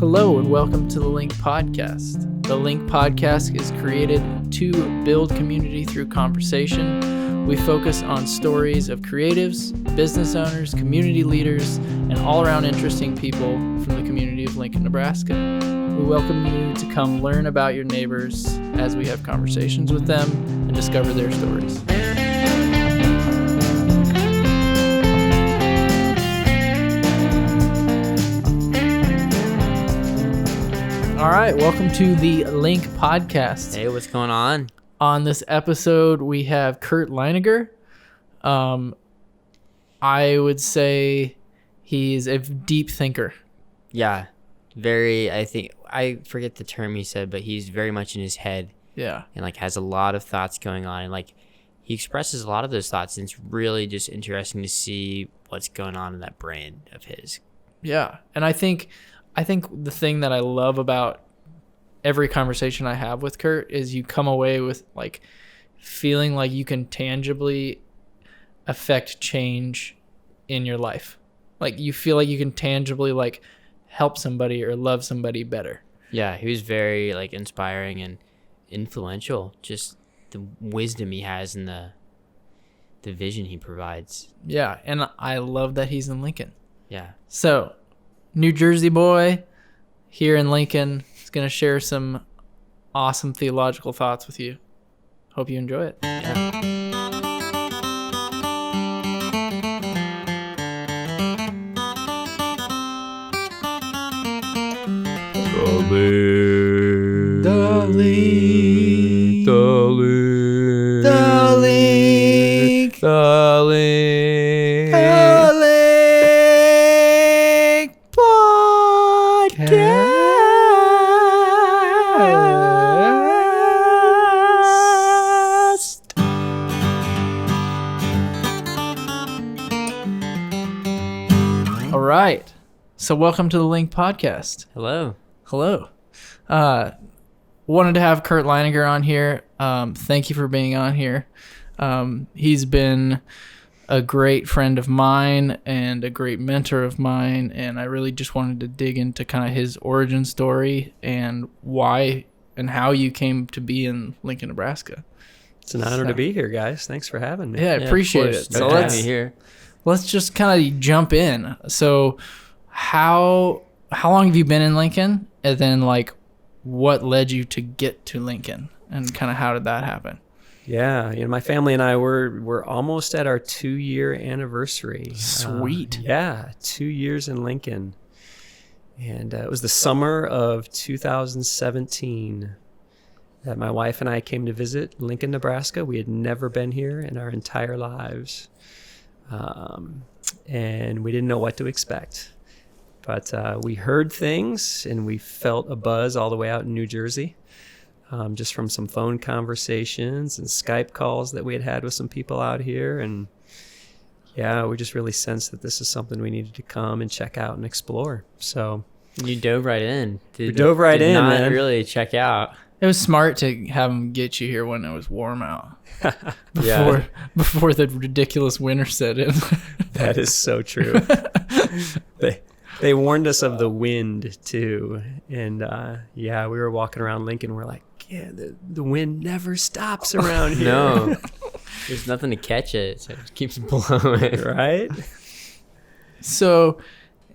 Hello and welcome to the Link Podcast. The Link Podcast is created to build community through conversation. We focus on stories of creatives, business owners, community leaders, and all-around interesting people from the community of Lincoln, Nebraska. We welcome you to come learn about your neighbors as we have conversations with them and discover their stories. All right, welcome to the Link Podcast. Hey, what's going on? On this episode, we have Curt Leininger. I would say he's a deep thinker. Yeah, I forget the term he said, but he's very much in his head. Yeah. And has a lot of thoughts going on. And he expresses a lot of those thoughts, and it's really just interesting to see what's going on in that brain of his. Yeah. And I think the thing that I love about every conversation I have with Curt is you come away with feeling like you can tangibly affect change in your life. You feel like you can tangibly help somebody or love somebody better. Yeah, he was very inspiring and influential. Just the wisdom he has and the vision he provides. Yeah, and I love that he's in Lincoln. Yeah. So, New Jersey boy here in Lincoln is going to share some awesome theological thoughts with you. Hope you enjoy it. Yeah. All right. So welcome to the Link Podcast. Hello. Wanted to have Curt Leininger on here. Thank you for being on here. He's been a great friend of mine and a great mentor of mine, and I really just wanted to dig into kind of his origin story and why and how you came to be in Lincoln, Nebraska. It's an honor to be here, guys. Thanks for having me. Yeah, I appreciate it. So let's just kind of jump in. So how long have you been in Lincoln? And then what led you to get to Lincoln, and kind of how did that happen? Yeah, my family and I we're almost at our 2-year anniversary. Sweet. 2 years in Lincoln. And it was the summer of 2017 that my wife and I came to visit Lincoln, Nebraska. We had never been here in our entire lives. And we didn't know what to expect. But we heard things, and we felt a buzz all the way out in New Jersey, just from some phone conversations and Skype calls that we had with some people out here. And yeah, we just really sensed that this is something we needed to come and check out and explore. So you dove right in. Did not man. Really check out. It was smart to have him get you here when it was warm out. Before the ridiculous winter set in. That is so true. They warned us of the wind too, and we were walking around Lincoln. We're like, yeah, the wind never stops around here. No, there's nothing to catch it, so it just keeps blowing. Right? So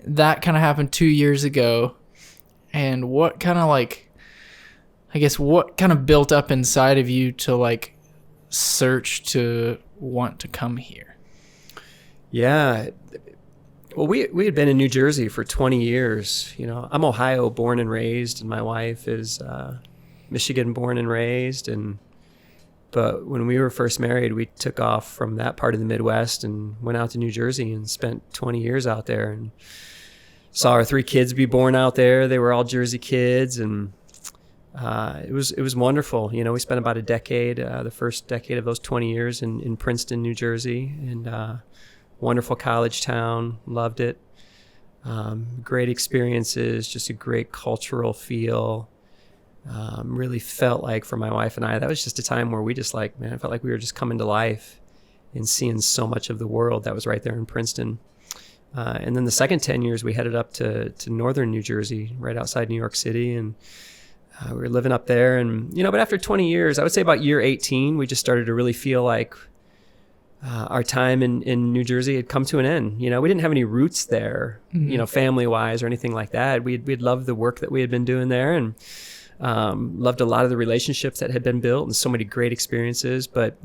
that kind of happened 2 years ago, and what kind of what kind of built up inside of you to search to want to come here? Yeah. Well, we had been in New Jersey for 20 years. I'm Ohio born and raised, and my wife is Michigan born and raised. But when we were first married, we took off from that part of the Midwest and went out to New Jersey and spent 20 years out there and saw our 3 kids be born out there. They were all Jersey kids, and it was wonderful. We spent about a decade, the first decade of those 20 years in Princeton, New Jersey, and wonderful college town, loved it. Great experiences, just a great cultural feel. Really felt like for my wife and I, that was just a time where we just I felt like we were just coming to life and seeing so much of the world that was right there in Princeton. And then the second 10 years, we headed up to northern New Jersey, right outside New York City. And we were living up there. And, but after 20 years, I would say about year 18, we just started to really feel like our time in New Jersey had come to an end. We didn't have any roots there, family-wise or anything like that. We'd loved the work that we had been doing there, and loved a lot of the relationships that had been built and so many great experiences. But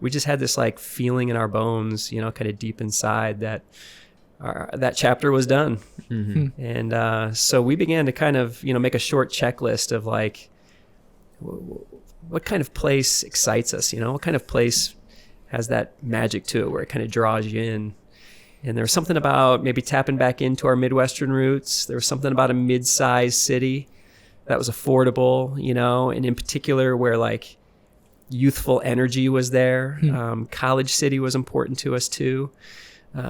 we just had this like feeling in our bones, kind of deep inside that that chapter was done. Mm-hmm. And so we began to kind of, make a short checklist of like, what kind of place excites us? What kind of place has that magic to it where it kind of draws you in? And there was something about maybe tapping back into our Midwestern roots. There was something about a mid-sized city that was affordable, and in particular where like youthful energy was there. College city was important to us too.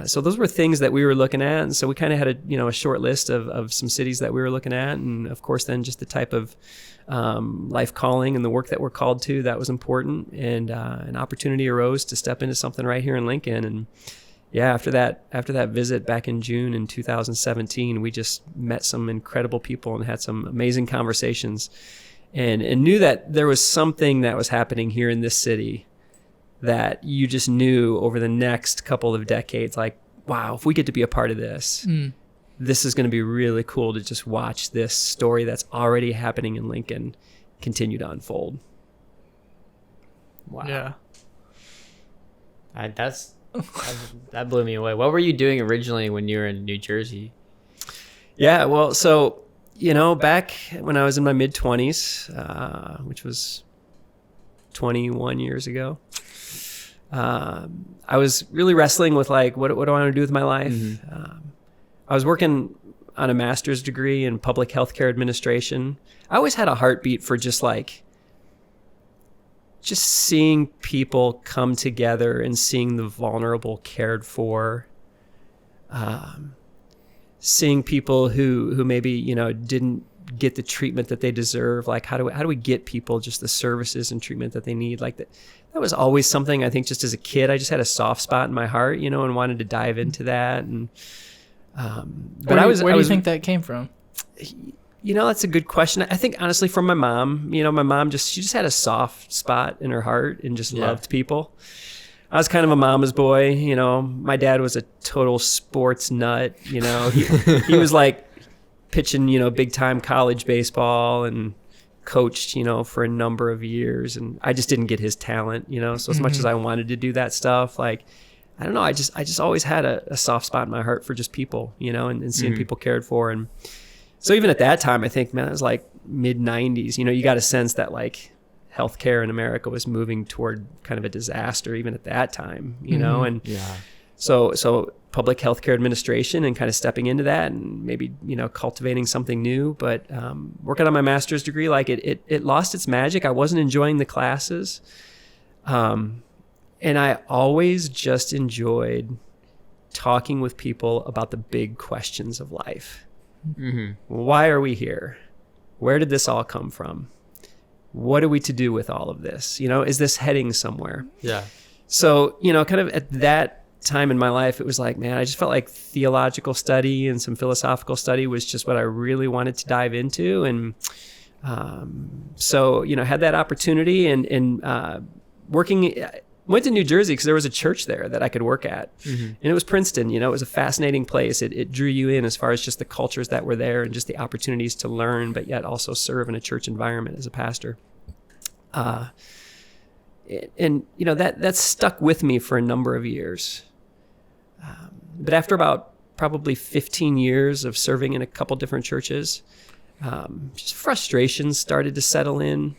So those were things that we were looking at. And so we kind of had a short list of some cities that we were looking at. And of course, then just the type of life calling and the work that we're called to, that was important. And an opportunity arose to step into something right here in Lincoln. And yeah, after that visit back in June in 2017, we just met some incredible people and had some amazing conversations, and knew that there was something that was happening here in this city that you just knew over the next couple of decades, like, wow, if we get to be a part of this, this is going to be really cool to just watch this story that's already happening in Lincoln continue to unfold. Wow. Yeah. That blew me away. What were you doing originally when you were in New Jersey? Yeah, well, so, back when I was in my mid-20s, which was 21 years ago, I was really wrestling with like, what do I want to do with my life? Mm-hmm. I was working on a master's degree in public healthcare administration. I always had a heartbeat for just seeing people come together and seeing the vulnerable cared for, seeing people who maybe, didn't get the treatment that they deserve. Like, how do we get people just the services and treatment that they need? Like that was always something, I think, just as a kid, I just had a soft spot in my heart, and wanted to dive into that. And, where do you think that came from? That's a good question. I think honestly from my mom, my mom she just had a soft spot in her heart and just loved people. I was kind of a mama's boy, my dad was a total sports nut, he was like pitching, big time college baseball and coached, for a number of years. And I just didn't get his talent, so as much as I wanted to do that stuff, like, I don't know, I just always had a soft spot in my heart for just people, and seeing people cared for. And so even at that time, I think, man, it was like mid 90s, you got a sense that like healthcare in America was moving toward kind of a disaster even at that time, and so public healthcare administration and kind of stepping into that and maybe, cultivating something new. But working on my master's degree, like it lost its magic. I wasn't enjoying the classes. And I always just enjoyed talking with people about the big questions of life. Mm-hmm. Why are we here? Where did this all come from? What are we to do with all of this? Is this heading somewhere? Yeah. So, kind of at that time in my life, it was like, man, I just felt like theological study and some philosophical study was just what I really wanted to dive into. And so, had that opportunity and went to New Jersey because there was a church there that I could work at. Mm-hmm. And it was Princeton, it was a fascinating place. It drew you in as far as just the cultures that were there and just the opportunities to learn, but yet also serve in a church environment as a pastor. And that stuck with me for a number of years. But after about probably 15 years of serving in a couple different churches, just frustrations started to settle in.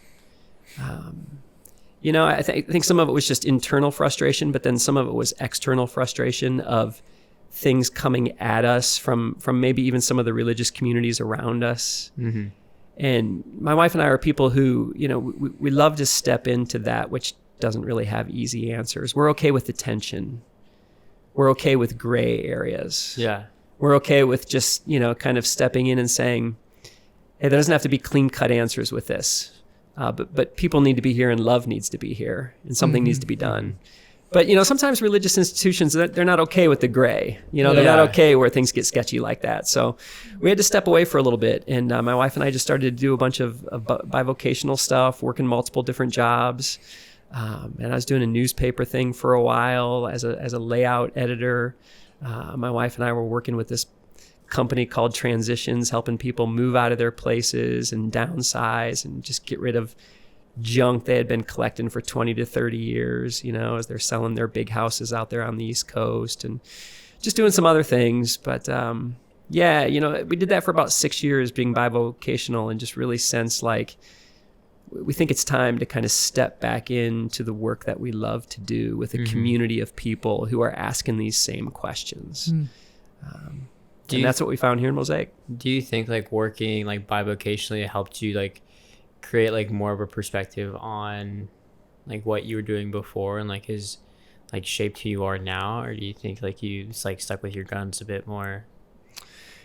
I think some of it was just internal frustration, but then some of it was external frustration of things coming at us from maybe even some of the religious communities around us. Mm-hmm. And my wife and I are people who, we love to step into that which doesn't really have easy answers. We're okay with the tension. We're okay with gray areas. Yeah. We're okay with just, kind of stepping in and saying, hey, there doesn't have to be clean-cut answers with this. But people need to be here and love needs to be here and something needs to be done. But, sometimes religious institutions, they're not okay with the gray. They're not okay where things get sketchy like that. So we had to step away for a little bit. And my wife and I just started to do a bunch of bivocational stuff, working multiple different jobs. And I was doing a newspaper thing for a while as a layout editor. My wife and I were working with this company called Transitions, helping people move out of their places and downsize and just get rid of junk they had been collecting for 20 to 30 years, as they're selling their big houses out there on the East Coast, and just doing some other things. But we did that for about 6 years, being bivocational, and just really sense like we think it's time to kind of step back into the work that we love to do with a community of people who are asking these same questions. And that's what we found here in Mosaic. Do you think like working like bivocationally helped you like create like more of a perspective on like what you were doing before and like has like shaped who you are now? Or do you think like you like stuck with your guns a bit more?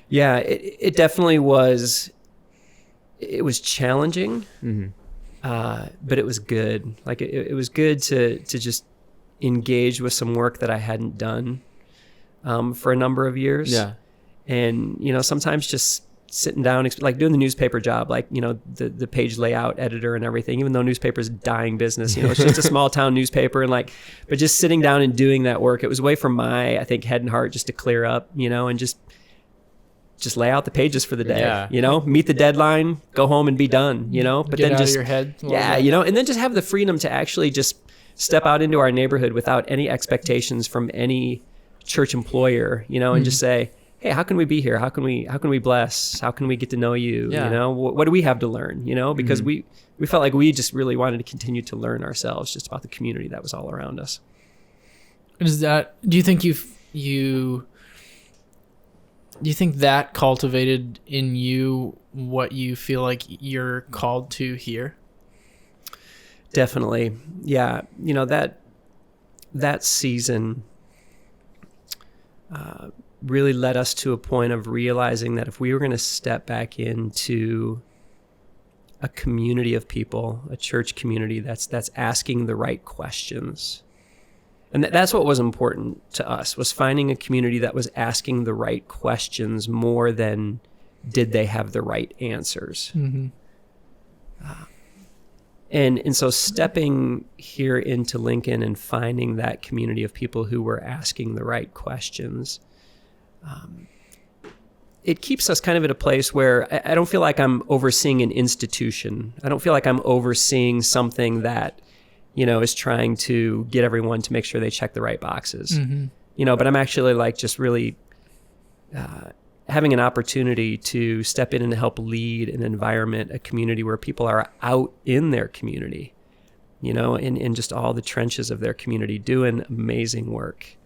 Yeah, it definitely was. It was challenging, but it was good. Like it was good to just engage with some work that I hadn't done for a number of years. Yeah. And, sometimes just sitting down, like doing the newspaper job, like, the page layout editor and everything, even though newspaper's a dying business, it's just a small town newspaper. And but just sitting down and doing that work, it was a way for my, I think, head and heart just to clear up, and just lay out the pages for the day, meet the deadline, go home and be done, but Get then out just of your head. And then just have the freedom to actually just step out into our neighborhood without any expectations from any church employer, and just say, hey, how can we be here? How can we bless? How can we get to know you? What do we have to learn? Because we felt like we just really wanted to continue to learn ourselves just about the community that was all around us. Do you think you think that cultivated in you what you feel like you're called to here? Definitely. Yeah. That season really led us to a point of realizing that if we were going to step back into a community of people, a church community that's asking the right questions, and that's what was important to us, was finding a community that was asking the right questions more than did they have the right answers. And so stepping here into Lincoln and finding that community of people who were asking the right questions, it keeps us kind of at a place where I don't feel like I'm overseeing an institution. I don't feel like I'm overseeing something that, is trying to get everyone to make sure they check the right boxes. But I'm actually like just really having an opportunity to step in and help lead an environment, a community where people are out in their community, in just all the trenches of their community, doing amazing work,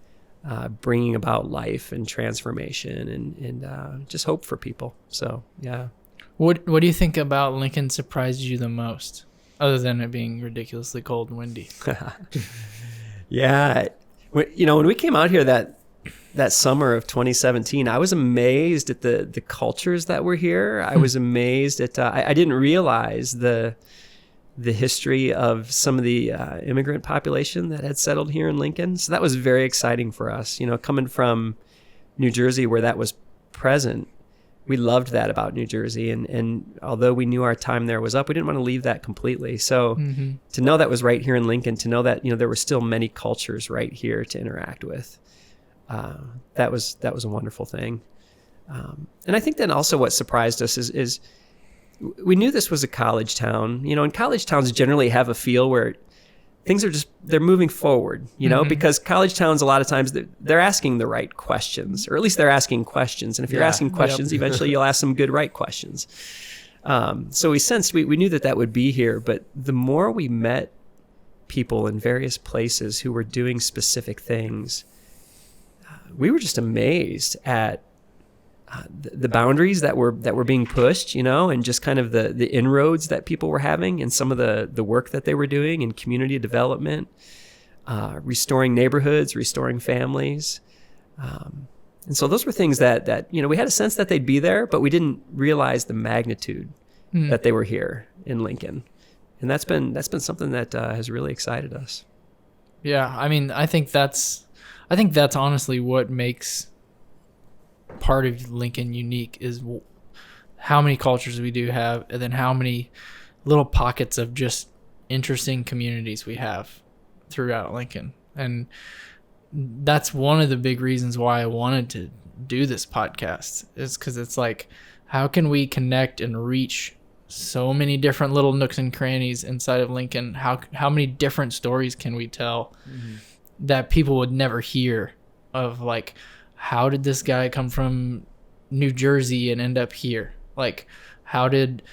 bringing about life and transformation and just hope for people. So, yeah. What do you think about Lincoln surprised you the most, other than it being ridiculously cold and windy? Yeah. When we came out here that summer of 2017, I was amazed at the cultures that were here. I was amazed at, I didn't realize the history of some of the immigrant population that had settled here in Lincoln. So that was very exciting for us. Coming from New Jersey where that was present, we loved that about New Jersey. And although we knew our time there was up, we didn't want to leave that completely. So to know that was right here in Lincoln, to know that, there were still many cultures right here to interact with, that was a wonderful thing. And I think then also what surprised us is we knew this was a college town, and college towns generally have a feel where things are they're moving forward, because college towns, a lot of times they're asking the right questions, or at least they're asking questions. And if you're asking questions, eventually you'll ask some good, right questions. So we sensed, we knew that would be here, but the more we met people in various places who were doing specific things, we were just amazed at the boundaries that were being pushed, and just kind of the inroads that people were having and some of the work that they were doing in community development, restoring neighborhoods, restoring families. And so those were things that we had a sense that they'd be there, but we didn't realize the magnitude that they were here in Lincoln. And that's been something that has really excited us. Yeah. I mean, I think that's honestly what makes part of Lincoln unique is how many cultures we do have, and then how many little pockets of just interesting communities we have throughout Lincoln. And that's one of the big reasons why I wanted to do this podcast, is because it's like, how can we connect and reach so many different little nooks and crannies inside of Lincoln? How many different stories can we tell that people would never hear of? Like, how did this guy come from New Jersey and end up here? Like, how did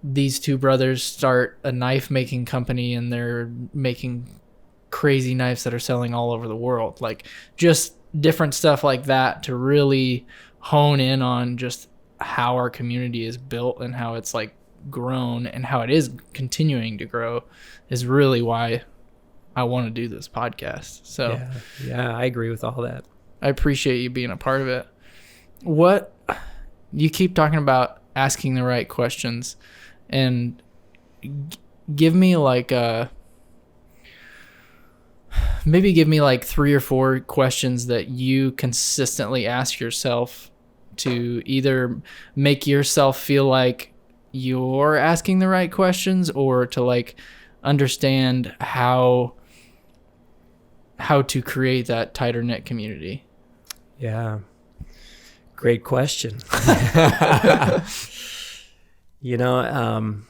these two brothers start a knife making company and they're making crazy knives that are selling all over the world? Like, just different stuff like that to really hone in on just how our community is built and how it's like grown and how it is continuing to grow is really why I want to do this podcast. So yeah, I agree with all that. I appreciate you being a part of it. What you keep talking about, asking the right questions, and give me like maybe 3 or 4 questions that you consistently ask yourself to either make yourself feel like you're asking the right questions, or to like understand how to create that tighter knit community. Yeah. Great question. You know,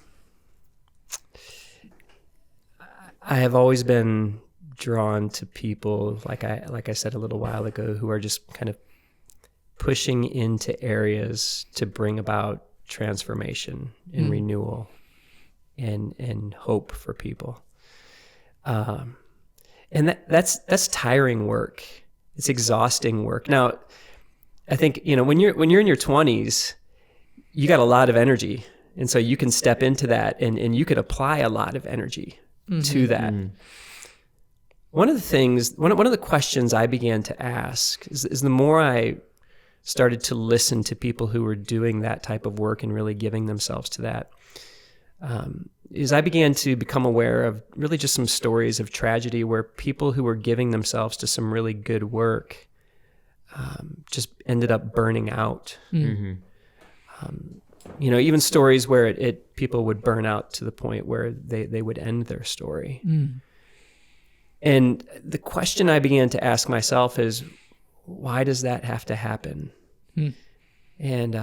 I have always been drawn to people, like I said a little while ago, who are just kind of pushing into areas to bring about transformation and renewal and hope for people. And that's tiring work. It's exhausting work. Now, I think, you know, when you're in your 20s, you got a lot of energy. And so you can step into that and you could apply a lot of energy to that. One of the questions I began to ask is the more I started to listen to people who were doing that type of work and really giving themselves to that, is I began to become aware of really just some stories of tragedy where people who were giving themselves to some really good work just ended up burning out. You know, even stories where people would burn out to the point where they would end their story. And the question I began to ask myself is, why does that have to happen? And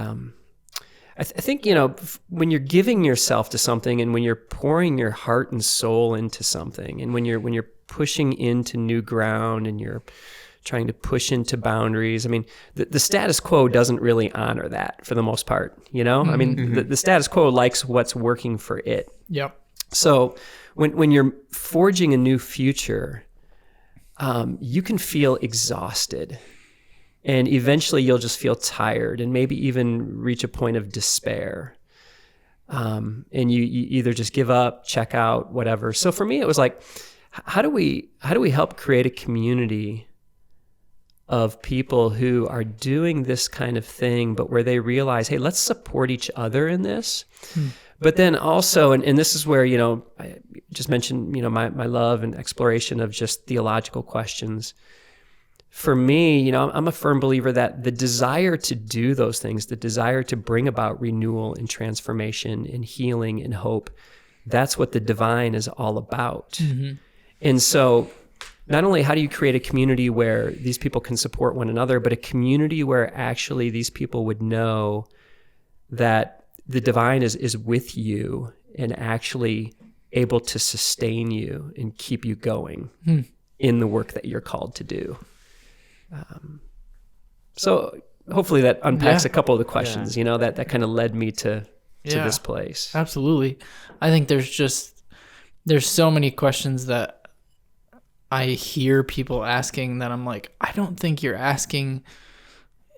I think, you know, when you're giving yourself to something and when you're pouring your heart and soul into something, and when you're pushing into new ground and you're trying to push into boundaries, I mean, the status quo doesn't really honor that for the most part, you know? I mean, the status quo likes what's working for it. Yep. So when you're forging a new future, you can feel exhausted. And eventually you'll just feel tired and maybe even reach a point of despair. And you either just give up, check out, whatever. So for me, it was like, how do we help create a community of people who are doing this kind of thing, but where they realize, hey, let's support each other in this. But then also, and this is where, you know, I just mentioned, you know, my love and exploration of just theological questions. For me, you know, I'm a firm believer that the desire to do those things, the desire to bring about renewal and transformation and healing and hope, that's what the divine is all about. And so not only how do you create a community where these people can support one another, but a community where actually these people would know that the divine is with you and actually able to sustain you and keep you going in the work that you're called to do. So hopefully that unpacks a couple of the questions, you know, that kind of led me to this place. Absolutely. I think there's so many questions that I hear people asking that I'm like, I don't think you're asking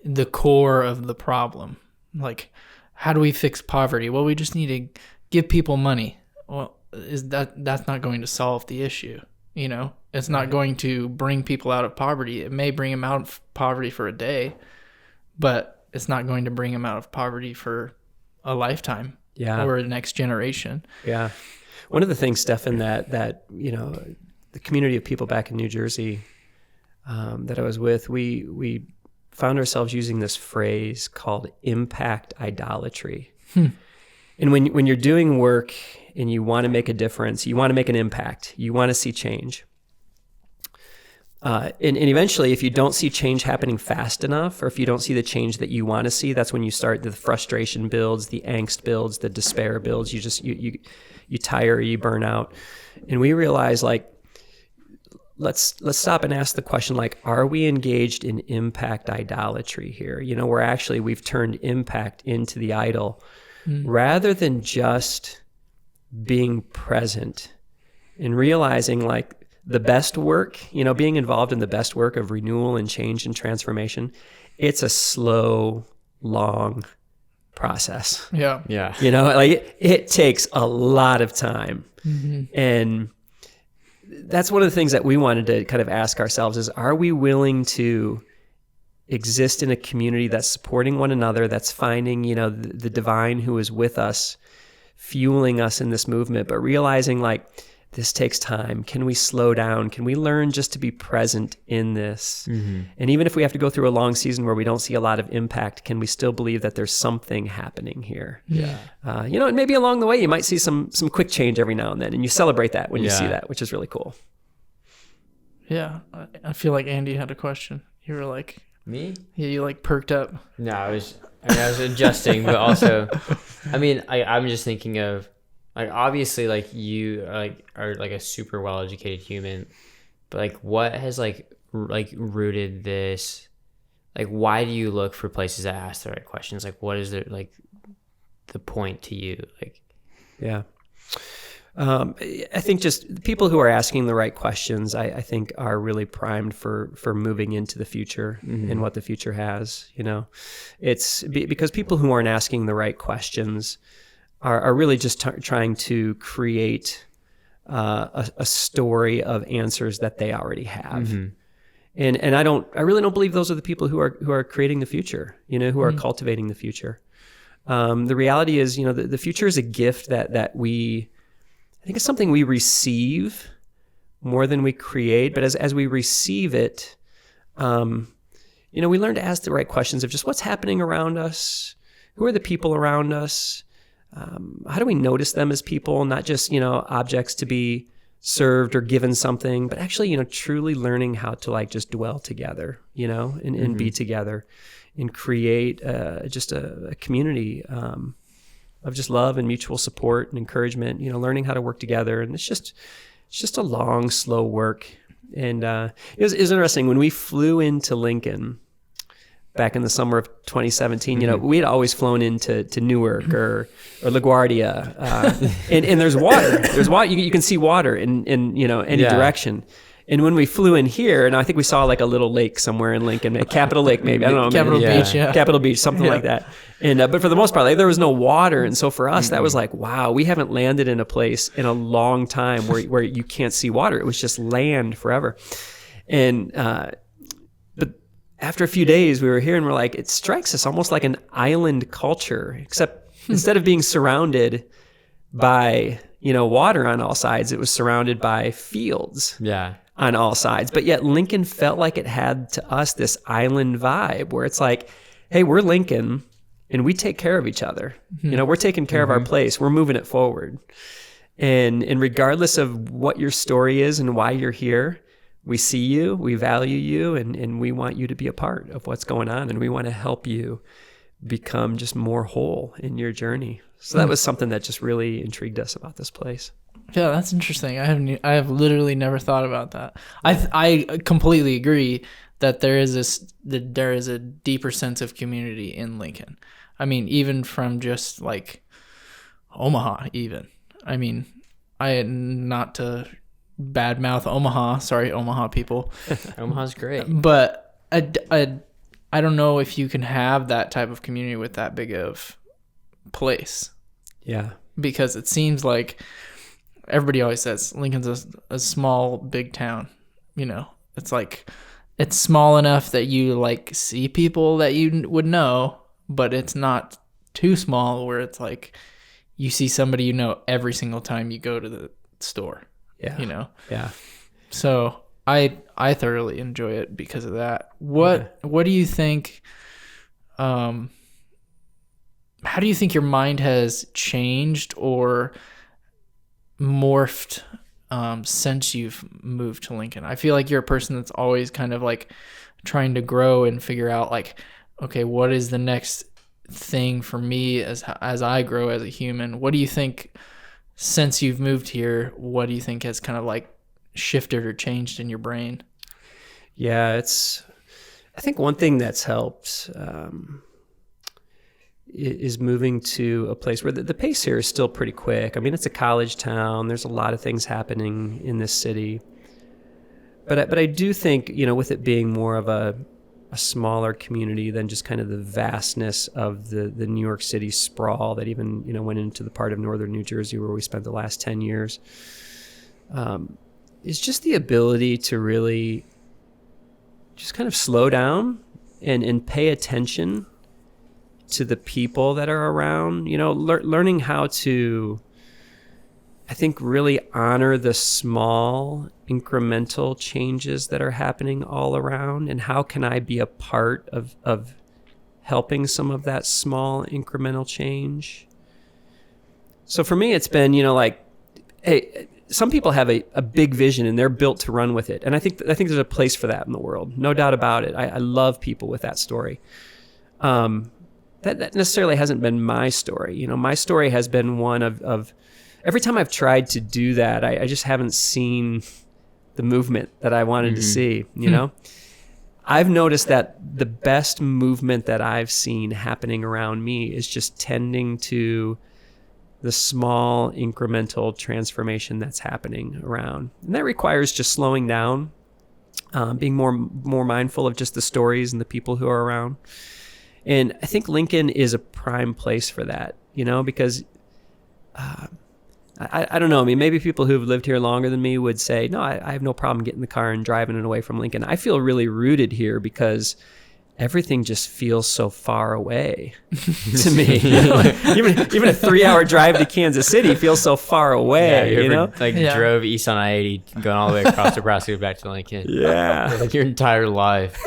the core of the problem. Like, how do we fix poverty? Well, we just need to give people money. Well, that's not going to solve the issue. You know, it's not going to bring people out of poverty. It may bring them out of poverty for a day, but it's not going to bring them out of poverty for a lifetime or the next generation. Yeah. One of the things, Stefan, that you know, the community of people back in New Jersey that I was with, we found ourselves using this phrase called impact idolatry. And when you're doing work and you want to make a difference, you want to make an impact, you want to see change. And eventually, if you don't see change happening fast enough, or if you don't see the change that you want to see, that's when you start, the frustration builds, the angst builds, the despair builds. You tire, you burn out. And we realize, like, let's stop and ask the question, like, are we engaged in impact idolatry here? You know, we've turned impact into the idol, rather than just being present and realizing, like, the best work, you know, being involved in the best work of renewal and change and transformation, it's a slow, long process. Yeah. Yeah. You know, like it takes a lot of time. And that's one of the things that we wanted to kind of ask ourselves is, are we willing to exist in a community that's supporting one another, that's finding, you know, the divine who is with us, fueling us in this movement, but realizing, like, this takes time. Can we slow down? Can we learn just to be present in this? And even if we have to go through a long season where we don't see a lot of impact, can we still believe that there's something happening here? Yeah. You know, and maybe along the way, you might see some quick change every now and then, and you celebrate that when you see Yeah. that, which is really cool. Yeah. I feel like Andy had a question. You were like, Me? yeah, you like perked up. No, I was adjusting, but also, I'm just thinking of, like, obviously, like, you are like a super well educated human, but like, what has like rooted this? Like, why do you look for places that ask the right questions? Like, what is the point to you? Like, yeah. I think just people who are asking the right questions, I think are really primed for moving into the future and what the future has. You know, it's because people who aren't asking the right questions are really just trying to create a story of answers that they already have. And I really don't believe those are the people who are creating the future, you know, who are cultivating the future. The reality is, you know, the future is a gift that I think it's something we receive more than we create. But as we receive it, you know, we learn to ask the right questions of just what's happening around us, who are the people around us, how do we notice them as people, not just, you know, objects to be served or given something, but actually, you know, truly learning how to, like, just dwell together, you know, and be together and create just a community of just love and mutual support and encouragement, you know, learning how to work together. And it's just a long, slow work. And it was interesting when we flew into Lincoln back in the summer of 2017, you know, we had always flown into Newark or LaGuardia, and there's water. There's water. You can see water in you know, any direction. And when we flew in here, and I think we saw like a little lake somewhere in Lincoln, Capitol Lake, maybe, I don't know. Capitol maybe, Beach, yeah. Capitol Beach, something like that. And but for the most part, like, there was no water, and so for us, that was like, wow, we haven't landed in a place in a long time where you can't see water. It was just land forever. And but after a few days, we were here, and we're like, it strikes us almost like an island culture, except instead of being surrounded by, you know, water on all sides, it was surrounded by fields. yeah. On all sides. But yet Lincoln felt like it had to us this island vibe where it's like, hey, we're Lincoln and we take care of each other. You know, we're taking care of our place. We're moving it forward. And regardless of what your story is and why you're here, we see you, we value you, and we want you to be a part of what's going on. And we want to help you become just more whole in your journey. So that was something that just really intrigued us about this place. Yeah, that's interesting. I have literally never thought about that. I completely agree that there is a deeper sense of community in Lincoln. I mean, even from just like Omaha, even. I mean, not to badmouth Omaha. Sorry, Omaha people. Omaha's great. But I don't know if you can have that type of community with that big of place. Yeah. Because it seems like everybody always says Lincoln's a small, big town. You know, it's like, it's small enough that you like see people that you would know, but it's not too small where it's like you see somebody you know every single time you go to the store. Yeah. You know? Yeah. So I thoroughly enjoy it because of that. What do you think? How do you think your mind has changed or morphed since you've moved to Lincoln? I feel like you're a person that's always kind of like trying to grow and figure out like, okay, what is the next thing for me as I grow as a human? What do you think since you've moved here? What do you think has kind of like shifted or changed in your brain? Yeah, I think one thing that's helped is moving to a place where the pace here is still pretty quick. I mean, it's a college town. There's a lot of things happening in this city. But I do think, with it being more of a smaller community than just kind of the vastness of the New York City sprawl that even, went into the part of northern New Jersey where we spent the last 10 years, is just the ability to really just kind of slow down and pay attention to the people that are around, learning how to, I think, really honor the small incremental changes that are happening all around, and how can I be a part of helping some of that small incremental change. So for me, it's been, like, hey, some people have a big vision and they're built to run with it. And I think there's a place for that in the world. No doubt about it. I love people with that story. That necessarily hasn't been my story. My story has been one of every time I've tried to do that, I just haven't seen the movement that I wanted to see, I've noticed that the best movement that I've seen happening around me is just tending to the small incremental transformation that's happening around. And that requires just slowing down, being more mindful of just the stories and the people who are around. And I think Lincoln is a prime place for that, because I don't know. I mean, maybe people who've lived here longer than me would say, no, I have no problem getting in the car and driving it away from Lincoln. I feel really rooted here because everything just feels so far away to me. Even a 3-hour drive to Kansas City feels so far away. Drove east on I-80, going all the way across Nebraska back to Lincoln. Yeah, like your entire life.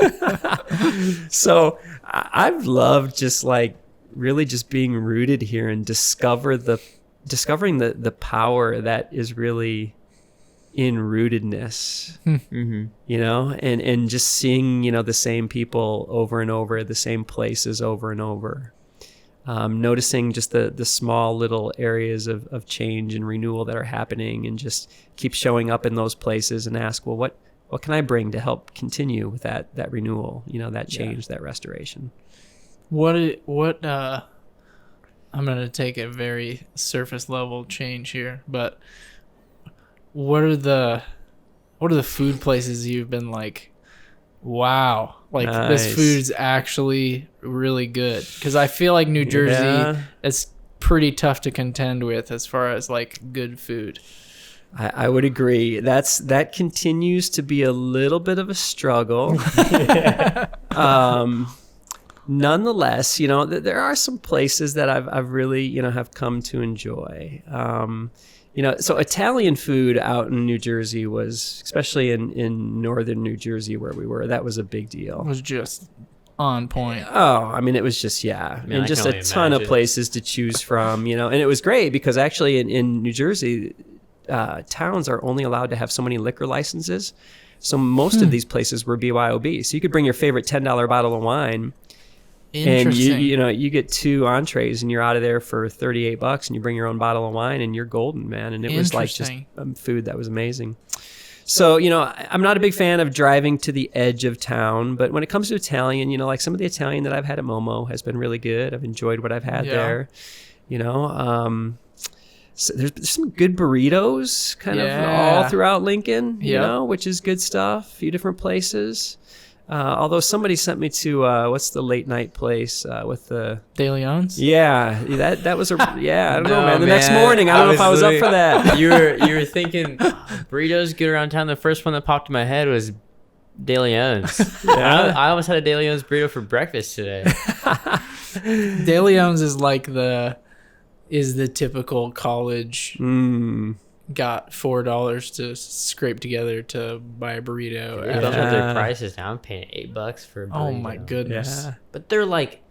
So I've loved just like really just being rooted here and discovering the power that is really in rootedness, and just seeing, the same people over and over, the same places over and over, noticing just the small little areas of change and renewal that are happening, and just keep showing up in those places and ask, well, what can I bring to help continue with that renewal, that change, that restoration? I'm going to take a very surface level change here, but what are the food places you've been like, wow, like nice. This food's actually really good? Because I feel like New Jersey is pretty tough to contend with as far as like good food. I would agree. That continues to be a little bit of a struggle. Nonetheless, there are some places that I've really, have come to enjoy. So Italian food out in New Jersey was, especially in northern New Jersey where we were, that was a big deal. It was just on point. Oh, I mean, it was just, and just a ton of places to choose from, and it was great because actually in New Jersey, towns are only allowed to have so many liquor licenses. So most of these places were BYOB. So you could bring your favorite $10 bottle of wine. And you get 2 entrees and you're out of there for $38 and you bring your own bottle of wine and you're golden, man. And it was like just food that was amazing. So, I'm not a big fan of driving to the edge of town, but when it comes to Italian, like some of the Italian that I've had at Momo has been really good. I've enjoyed what I've had there, So there's some good burritos kind of all throughout Lincoln, which is good stuff. A few different places. Although somebody sent me to what's the late night place with the De Leon's? Yeah, that was I don't know, man. The next morning, I don't know if I was up for that. You were thinking burritos good around town. The first one that popped in my head was De Leon's. I almost had a De Leon's burrito for breakfast today. De Leon's is like the typical college got $4 to scrape together to buy a burrito. They bumped up their prices now. I'm paying $8 for a burrito. Oh my goodness. Yeah. But they're like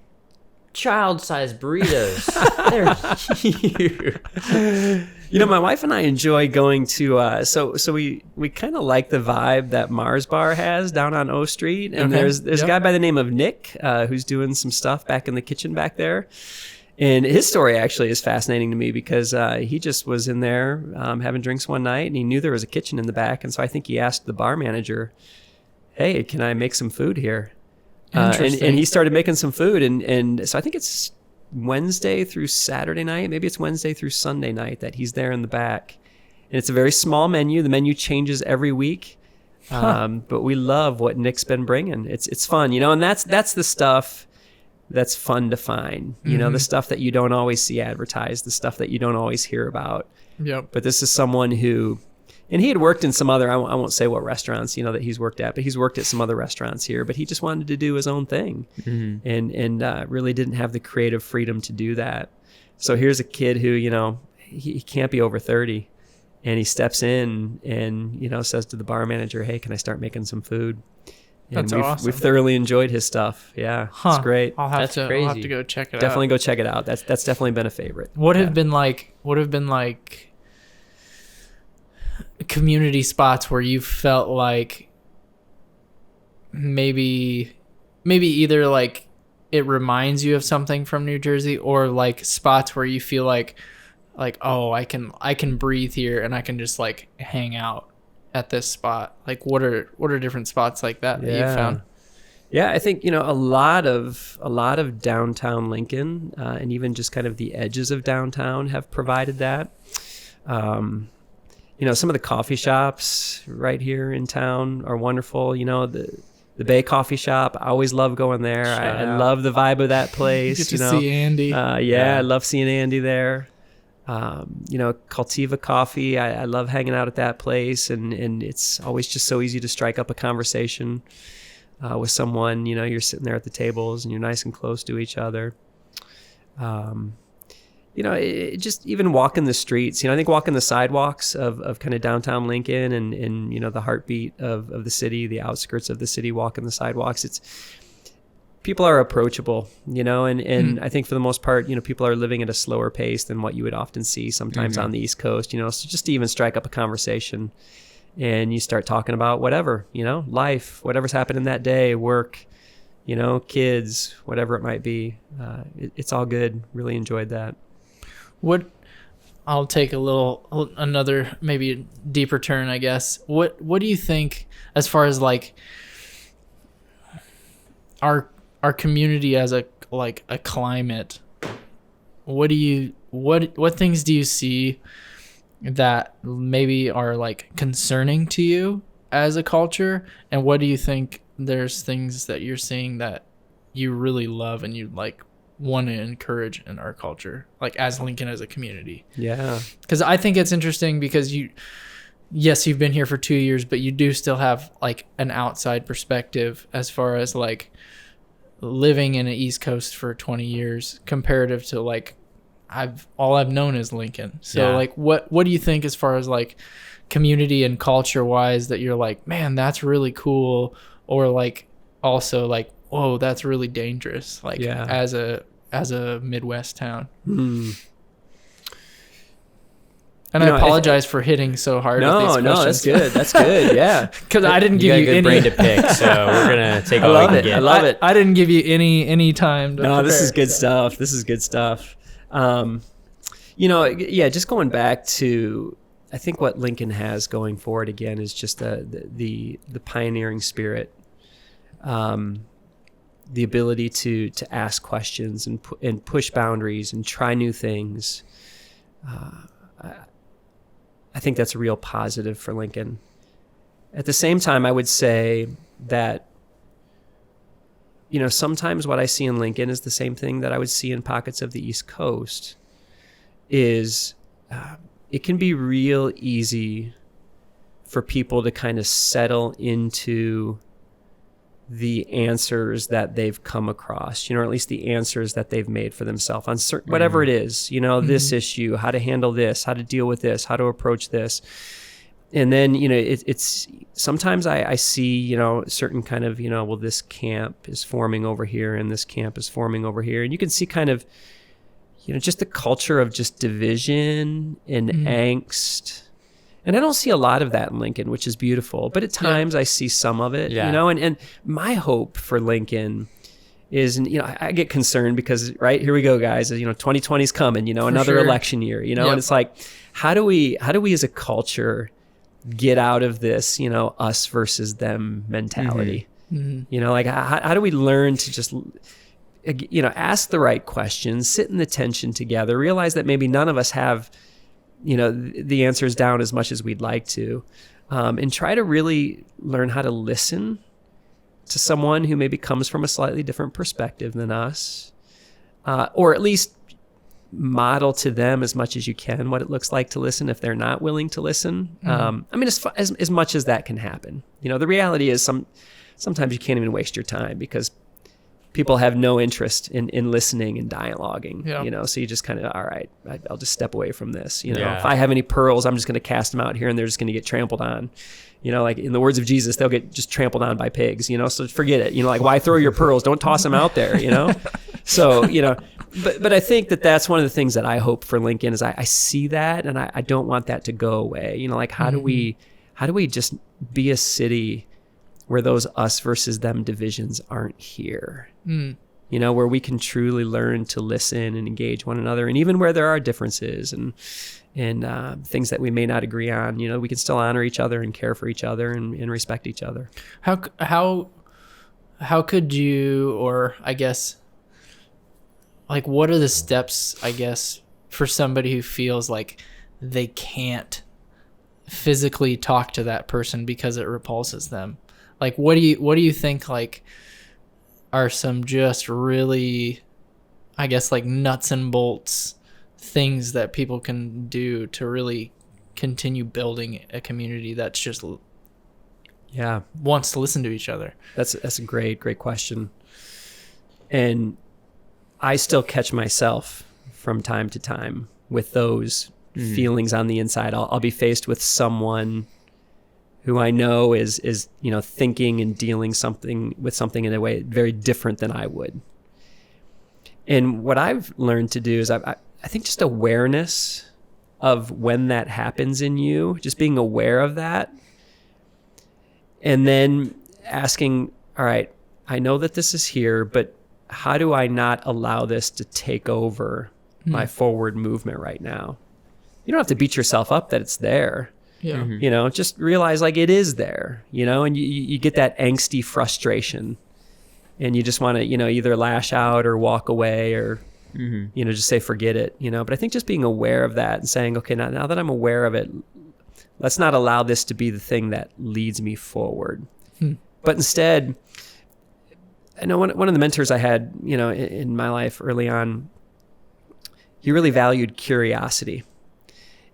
child-sized burritos. They're huge. You know, my wife and I enjoy going to so we kind of like the vibe that Mars Bar has down on O Street, and Okay. there's a guy by the name of Nick who's doing some stuff back in the kitchen back there. And his story actually is fascinating to me because he just was in there having drinks one night, and he knew there was a kitchen in the back, and so I think he asked the bar manager, "Hey, can I make some food here?" Interesting. And he started making some food, and so I think it's Wednesday through Saturday night, maybe it's Wednesday through Sunday night that he's there in the back. And it's a very small menu. The menu changes every week, but we love what Nick's been bringing. It's fun, you know, and that's the stuff that's fun to find. You know, the stuff that you don't always see advertised, the stuff that you don't always hear about. Yep. But this is someone who, and he had worked in some other, I won't say what restaurants, you know, that he's worked at, but he's worked at some other restaurants here, but he just wanted to do his own thing and really didn't have the creative freedom to do that. So here's a kid who, you know, he can't be over 30, and he steps in and, you know, says to the bar manager, "Hey, can I start making some food?" And That's awesome. We've thoroughly enjoyed his stuff. Yeah, it's great. I'll have That's to crazy. go check it out. Definitely go check it out. That's definitely been a favorite. What have been like community spots where you felt like maybe either like it reminds you of something from New Jersey, or like spots where you feel like oh, I can breathe here and I can just like hang out at this spot? Like what are different spots like that you found? Yeah, I think, you know, a lot of downtown Lincoln and even just kind of the edges of downtown have provided that. You know, some of the coffee shops right here in town are wonderful. You know, the Bay Coffee Shop, I always love going there. I love the vibe of that place. You get to see Andy. I love seeing Andy there. You know, Cultiva Coffee, I love hanging out at that place, and it's always just so easy to strike up a conversation with someone. You know, you're sitting there at the tables and you're nice and close to each other. You know, it just even walking the streets, you know, I think walking the sidewalks of kind of downtown Lincoln and, you know, the heartbeat of the city, the outskirts of the city, walking the sidewalks, people are approachable, you know, and I think for the most part, you know, people are living at a slower pace than what you would often see sometimes on the East Coast, you know, so just to even strike up a conversation and you start talking about whatever, you know, life, whatever's happening that day, work, you know, kids, whatever it might be. It's all good. Really enjoyed that. I'll take another maybe deeper turn, I guess. What do you think as far as like our community as a climate? What things do you see that maybe are like concerning to you as a culture, and what do you think there's things that you're seeing that you really love and you like want to encourage in our culture, like as Lincoln as a community? Yeah. Because I think it's interesting because you've been here for 2 years, but you do still have like an outside perspective as far as like living in the East Coast for 20 years comparative to like all I've known is Lincoln. So like what do you think as far as like community and culture wise that you're like, man, that's really cool, or like also like, whoa, that's really dangerous, like as a Midwest town? And I apologize for hitting so hard with these questions. No, that's good. That's good. Yeah. Because I didn't give you a good any brain to pick, so we're going to take all we can get. I love it. I didn't give you any time to prepare. This is good stuff. This is good stuff. You know, yeah, just going back to, I think what Lincoln has going forward again is just the pioneering spirit, the ability to ask questions and push boundaries and try new things. I think that's a real positive for Lincoln. At the same time, I would say that, you know, sometimes what I see in Lincoln is the same thing that I would see in pockets of the East Coast. Is it can be real easy for people to kind of settle into the answers that they've come across, or at least the answers that they've made for themselves on whatever it is, this issue, how to handle this, how to deal with this, how to approach this. And then, it's sometimes I see, certain kind of, well, this camp is forming over here and this camp is forming over here. And you can see kind of, just the culture of just division and angst. And I don't see a lot of that in Lincoln, which is beautiful. But at times I see some of it, and my hope for Lincoln is, I get concerned because, right, here we go, guys, 2020 is coming, another election year, and it's like, how do we as a culture get out of this, us versus them mentality? Like how do we learn to just, ask the right questions, sit in the tension together, realize that maybe none of us have the answers down as much as we'd like to, and try to really learn how to listen to someone who maybe comes from a slightly different perspective than us, or at least model to them as much as you can what it looks like to listen if they're not willing to listen. As much as that can happen. The reality is sometimes you can't even waste your time because people have no interest in listening and dialoguing, so you just kind of, all right, I'll just step away from this. If I have any pearls, I'm just going to cast them out here and they're just going to get trampled on. Like in the words of Jesus, they'll get just trampled on by pigs, so forget it. Like, why throw your pearls? Don't toss them out there, So, but I think that's one of the things that I hope for Lincoln is I see that and I don't want that to go away. Like how do we just be a city where those us versus them divisions aren't here, where we can truly learn to listen and engage one another. And even where there are differences and things that we may not agree on, we can still honor each other and care for each other and respect each other. How could you, or I guess, like, what are the steps, I guess, for somebody who feels like they can't physically talk to that person because it repulses them? Like, what do you think, like, are some just really, I guess, like, nuts and bolts things that people can do to really continue building a community that's just wants to listen to each other? That's a great question. And I still catch myself from time to time with those feelings on the inside. I'll be faced with someone who I know is thinking and dealing with something in a way very different than I would. And what I've learned to do is I think just awareness of when that happens in you, just being aware of that, and then asking, all right, I know that this is here, but how do I not allow this to take over my forward movement right now? You don't have to beat yourself up that it's there. Yeah. Just realize like it is there, and you get that angsty frustration and you just want to, either lash out or walk away or, just say, forget it, but I think just being aware of that and saying, okay, now that I'm aware of it, let's not allow this to be the thing that leads me forward. But instead, I know one of the mentors I had, in my life early on, he really valued curiosity.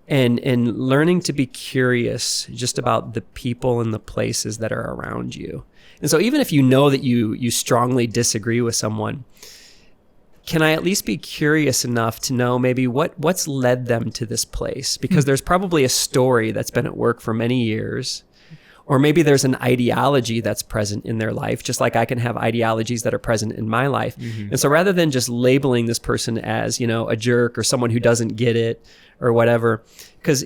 And learning to be curious just about the people and the places that are around you. And so even if you know that you strongly disagree with someone, can I at least be curious enough to know maybe what's led them to this place? Because there's probably a story that's been at work for many years. Or maybe there's an ideology that's present in their life, just like I can have ideologies that are present in my life. And so rather than just labeling this person as, a jerk or someone who doesn't get it or whatever, because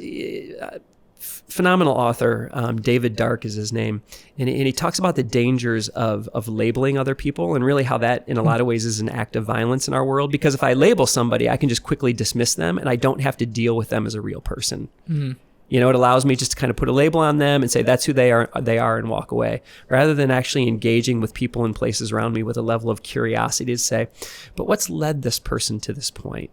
phenomenal author, David Dark is his name, and he talks about the dangers of labeling other people and really how that in a lot of ways is an act of violence in our world. Because if I label somebody, I can just quickly dismiss them and I don't have to deal with them as a real person. It allows me just to kind of put a label on them and say that's who they are and walk away, rather than actually engaging with people and places around me with a level of curiosity to say, but what's led this person to this point?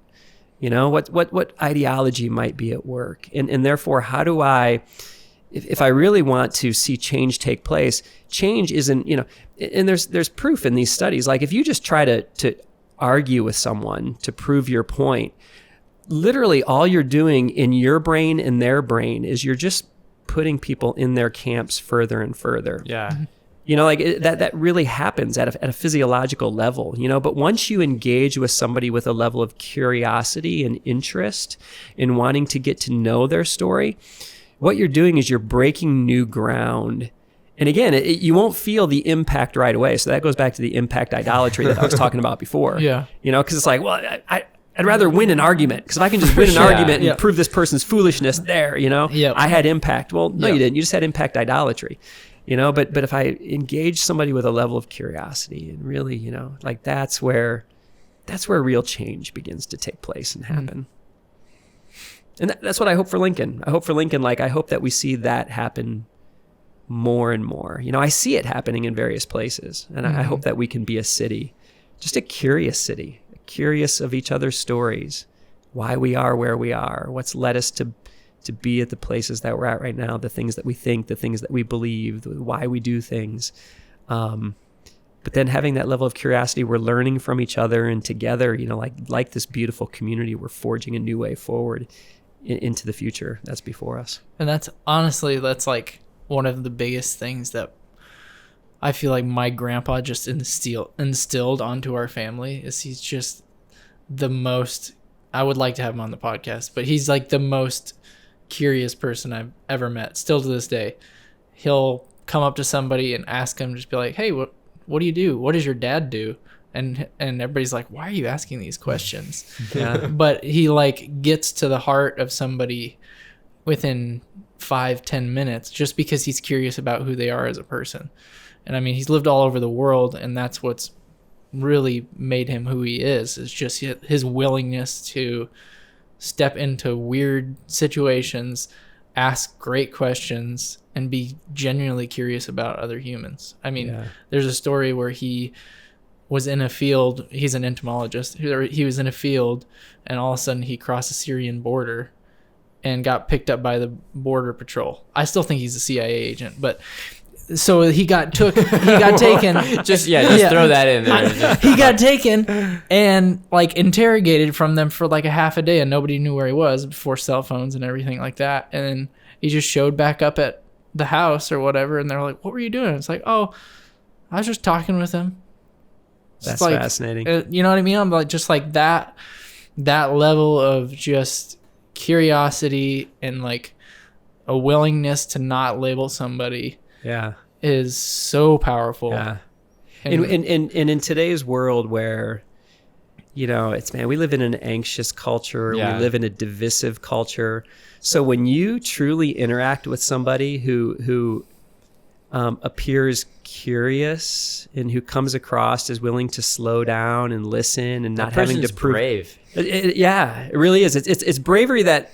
What ideology might be at work? And therefore, how do I, if I really want to see change take place, change isn't, and there's proof in these studies. Like if you just try to argue with someone to prove your point, literally all you're doing in your brain and their brain is you're just putting people in their camps further and further. Yeah. that really happens at a physiological level, but once you engage with somebody with a level of curiosity and interest in wanting to get to know their story, what you're doing is you're breaking new ground. And again, you won't feel the impact right away. So that goes back to the impact idolatry that I was talking about before. Yeah. Because it's like, well, I'd rather win an argument, because if I can just win an argument and prove this person's foolishness there, I had impact. Well, no, you didn't. You just had impact idolatry, but if I engage somebody with a level of curiosity and really, like that's where real change begins to take place and happen. And that's what I hope for Lincoln. I hope that we see that happen more and more. I see it happening in various places, and I hope that we can be a city, just a curious city, curious of each other's stories, why we are where we are, what's led us to be at the places that we're at right now, the things that we think, the things that we believe, why we do things. But then having that level of curiosity, we're learning from each other, and together, like this beautiful community, we're forging a new way forward into the future that's before us. And that's like one of the biggest things that I feel like my grandpa just instilled onto our family. Is he's just the most, I would like to have him on the podcast, but he's like the most curious person I've ever met. Still to this day, he'll come up to somebody and ask him, just be like, hey, what do you do? What does your dad do? And everybody's like, why are you asking these questions? Yeah. But he like gets to the heart of somebody within 5-10 minutes, just because he's curious about who they are as a person. And I mean, he's lived all over the world, and that's what's really made him who he is just his willingness to step into weird situations, ask great questions, and be genuinely curious about other humans. I mean, there's a story where he was in a field. He's an entomologist. He was in a field, and all of a sudden he crossed the Syrian border and got picked up by the border patrol. I still think he's a CIA agent, but so he got taken. just throw that in there. He got taken and like interrogated from them for like a half a day, and nobody knew where he was before cell phones and everything like that. And then he just showed back up at the house or whatever, and they're like, what were you doing? It's like, oh, I was just talking with him. That's fascinating. You know what I mean? I'm like, just like that level of just curiosity and like a willingness to not label somebody is so powerful. And in today's world where we live in an anxious culture, we live in a divisive culture. So when you truly interact with somebody who appears curious and who comes across as willing to slow down and listen and not having to prove, brave. It really is. It's bravery that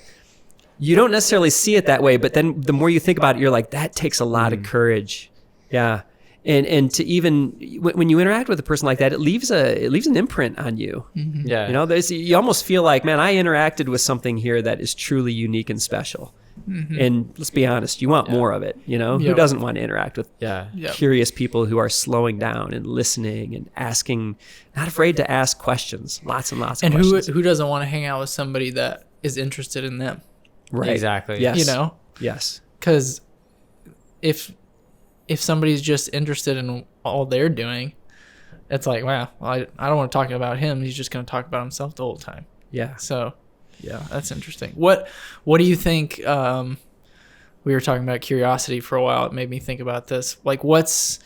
you don't necessarily see it that way, but then the more you think about it, you're like, that takes a lot of courage. Yeah. And to even when you interact with a person like that, it leaves an imprint on you. Mm-hmm. Yeah. You almost feel like, man, I interacted with something here that is truly unique and special. Mm-hmm. And let's be honest, you want more of it. Who doesn't want to interact with curious people who are slowing down and listening and asking, not afraid to ask questions, lots and lots of questions. And who doesn't want to hang out with somebody that is interested in them? Right. Exactly. Yes. Yes. Because if somebody's just interested in all they're doing, it's like, wow, I don't want to talk about him. He's just going to talk about himself the whole time. Yeah. So, yeah, that's interesting. What do you think? We were talking about curiosity for a while. It made me think about this. Like, what's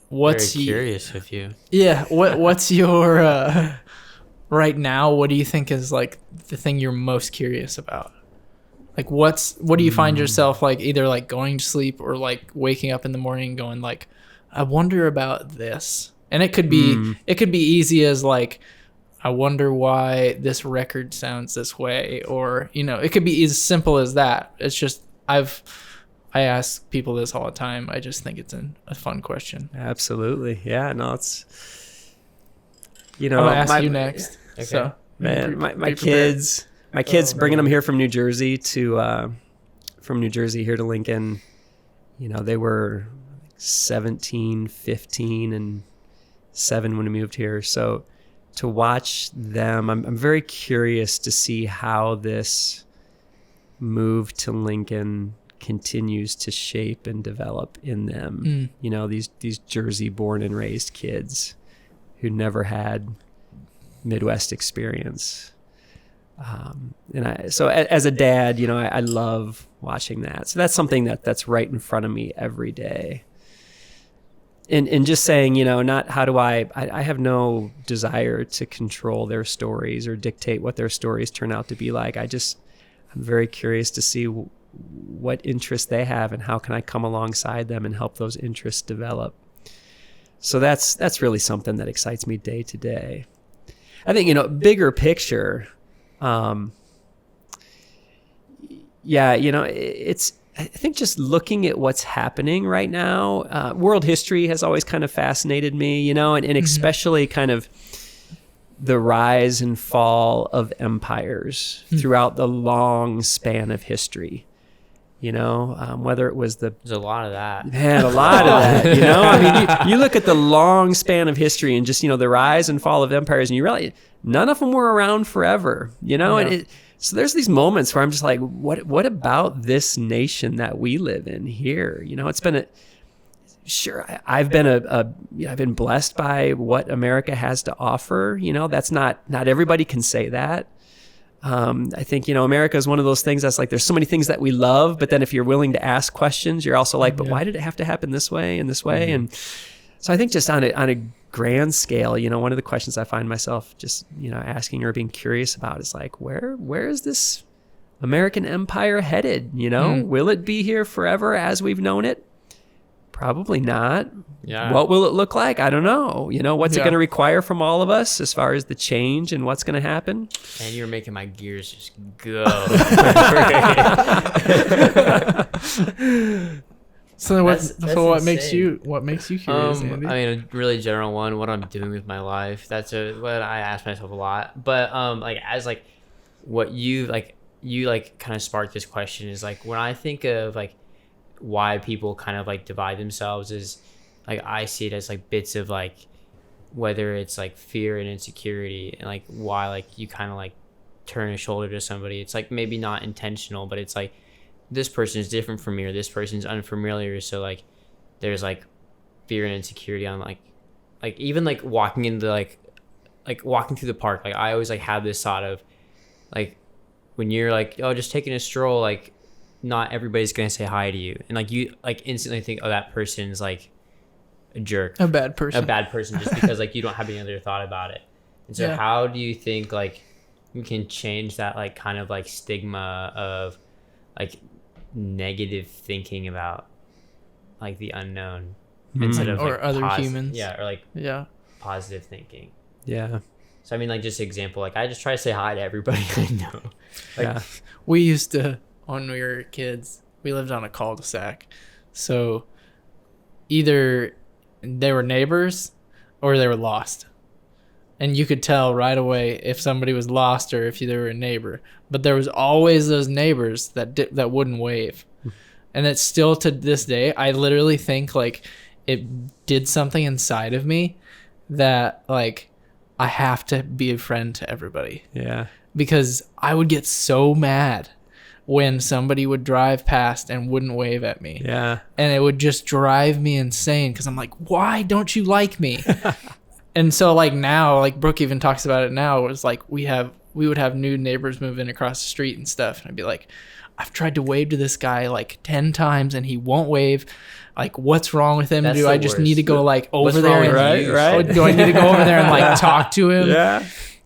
very curious of you? Yeah. What's your right now? What do you think is like the thing you're most curious about? Like, what do you find yourself like either like going to sleep or like waking up in the morning going like, I wonder about this. And it could be easy as like, I wonder why this record sounds this way, or it could be as simple as that. It's just I ask people this all the time. I just think it's a fun question. Absolutely. Yeah, no, it's I'm gonna ask you next. Okay. So man, my kids bringing them here from New Jersey here to Lincoln, they were 17, 15 and 7 when we moved here. So to watch them, I'm very curious to see how this move to Lincoln continues to shape and develop in them. You know, these Jersey born and raised kids who never had Midwest experience. So as a dad, you know, I love watching that. So that's something that's right in front of me every day. And just saying, you know, not how do I have no desire to control their stories or dictate what their stories turn out to be like. I'm very curious to see what interests they have and how can I come alongside them and help those interests develop. So that's really something that excites me day to day. I think, you know, bigger picture, you know, I think just looking at what's happening right now, world history has always kind of fascinated me, you know, and especially kind of the rise and fall of empires throughout the long span of history. You know, whether it was there's a lot of that. Man, a lot of that, you know? I mean, you look at the long span of history and just, you know, the rise and fall of empires, and you realize none of them were around forever, you know? Yeah. And so there's these moments where I'm just like, what about this nation that we live in here? You know, it's been I've been blessed by what America has to offer. You know, that's not everybody can say that. I think, you know, America is one of those things that's like, there's so many things that we love, but then if you're willing to ask questions, you're also like, but why did it have to happen this way and this way? And so I think just on a grand scale, you know, one of the questions I find myself just, you know, asking or being curious about is like, where is this American empire headed? You know, will it be here forever as we've known it? Probably not. Yeah. What will it look like? I don't know. You know, what's it going to require from all of us as far as the change and what's going to happen? And you're making my gears just go. So what makes you curious, Andy? I mean, a really general one, what I'm doing with my life. That's what I ask myself a lot. But like as like what you kind of sparked this question is like when I think of like why people kind of like divide themselves is like I see it as like bits of like whether it's like fear and insecurity and like why like you kind of like turn a shoulder to somebody. It's like maybe not intentional, but it's like this person is different from me or this person's unfamiliar, so like there's like fear and insecurity on like even like walking into like walking through the park. Like I always like have this thought of like when you're like, oh, just taking a stroll, like not everybody's gonna say hi to you, and like you like instantly think, oh, that person's like a jerk, a bad person just because like you don't have any other thought about it. And so how do you think like we can change that like kind of like stigma of like negative thinking about like the unknown instead of or like other humans, or like positive thinking? So I mean, like just example, like I just try to say hi to everybody I know. Like, we used to, when we were kids, we lived on a cul-de-sac, so either they were neighbors or they were lost, and you could tell right away if somebody was lost or if they were a neighbor. But there was always those neighbors that wouldn't wave, and it's still to this day. I literally think like it did something inside of me that like I have to be a friend to everybody. Yeah, because I would get so mad when somebody would drive past and wouldn't wave at me. Yeah. And it would just drive me insane because I'm like, why don't you like me? And so like now, like Brooke even talks about it now, it was like we would have new neighbors move in across the street and stuff. And I'd be like, I've tried to wave to this guy like 10 times and he won't wave. Like, what's wrong with him? Do I just need to go like over there? Right? Do I need to go over there and like talk to him? Yeah.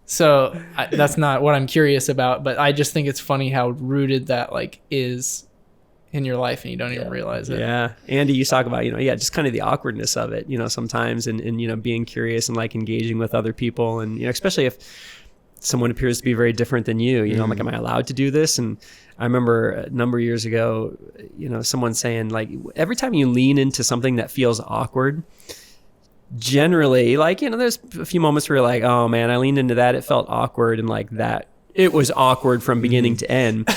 So that's not what I'm curious about, but I just think it's funny how rooted that like is in your life and you don't even realize it. Yeah. Andy, you talk about, just kind of the awkwardness of it, sometimes and being curious and like engaging with other people. And, especially if someone appears to be very different than you, I'm like, am I allowed to do this? And I remember a number of years ago, someone saying like, every time you lean into something that feels awkward, generally, like, there's a few moments where you're like, oh man, I leaned into that, it felt awkward, and like that it was awkward from beginning to end.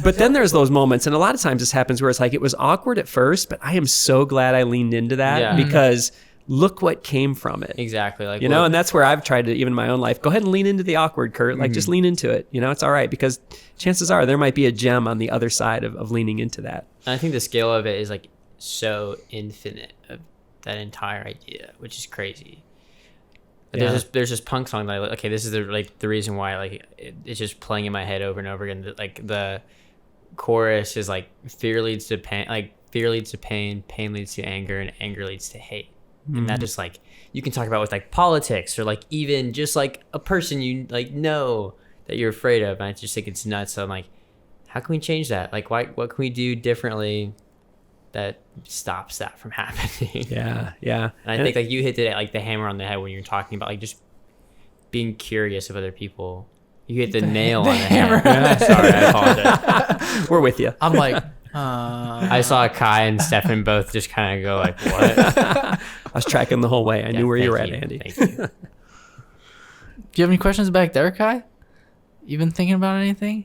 But then there's those moments, and a lot of times this happens where it's like, it was awkward at first, but I am so glad I leaned into that because look what came from it. Exactly. Like, and that's where I've tried to, even in my own life, go ahead and lean into the awkward, Curt. Like, just lean into it. It's all right, because chances are there might be a gem on the other side of leaning into that. And I think the scale of it is like so infinite of that entire idea, which is crazy. Yeah. There's this punk song that I like, okay, this is the reason why like it's just playing in my head over and over again. Like the chorus is like fear leads to pain, pain leads to anger, and anger leads to hate. And that just like you can talk about with like politics or like even just like a person you like know that you're afraid of. And I just think it's nuts. So I'm like, how can we change that? Like what can we do differently that stops that from happening? Yeah. And I think like you hit it like the hammer on the head when you're talking about like just being curious of other people. You hit the nail on the hammer. Yeah. Sorry, I apologize. We're with you. I'm like, I saw Kai and Stefan both just kind of go like, what? I was tracking the whole way. I knew where you were at, you. Andy. Thank you. do you have any questions back there, Kai? You been thinking about anything?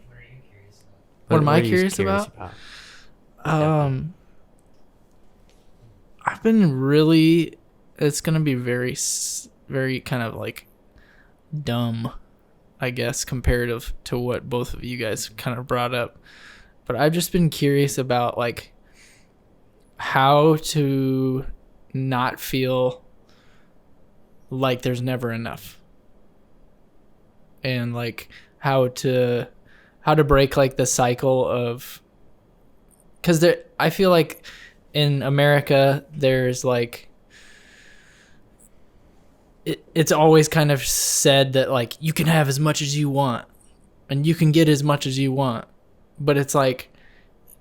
What am I curious about? I've been really, it's going to be very, very kind of like dumb, I guess, comparative to what both of you guys kind of brought up. But I've just been curious about like how to not feel like there's never enough. And like how to break like the cycle of, because I feel like in America there's like it's always kind of said that like you can have as much as you want and you can get as much as you want, but it's like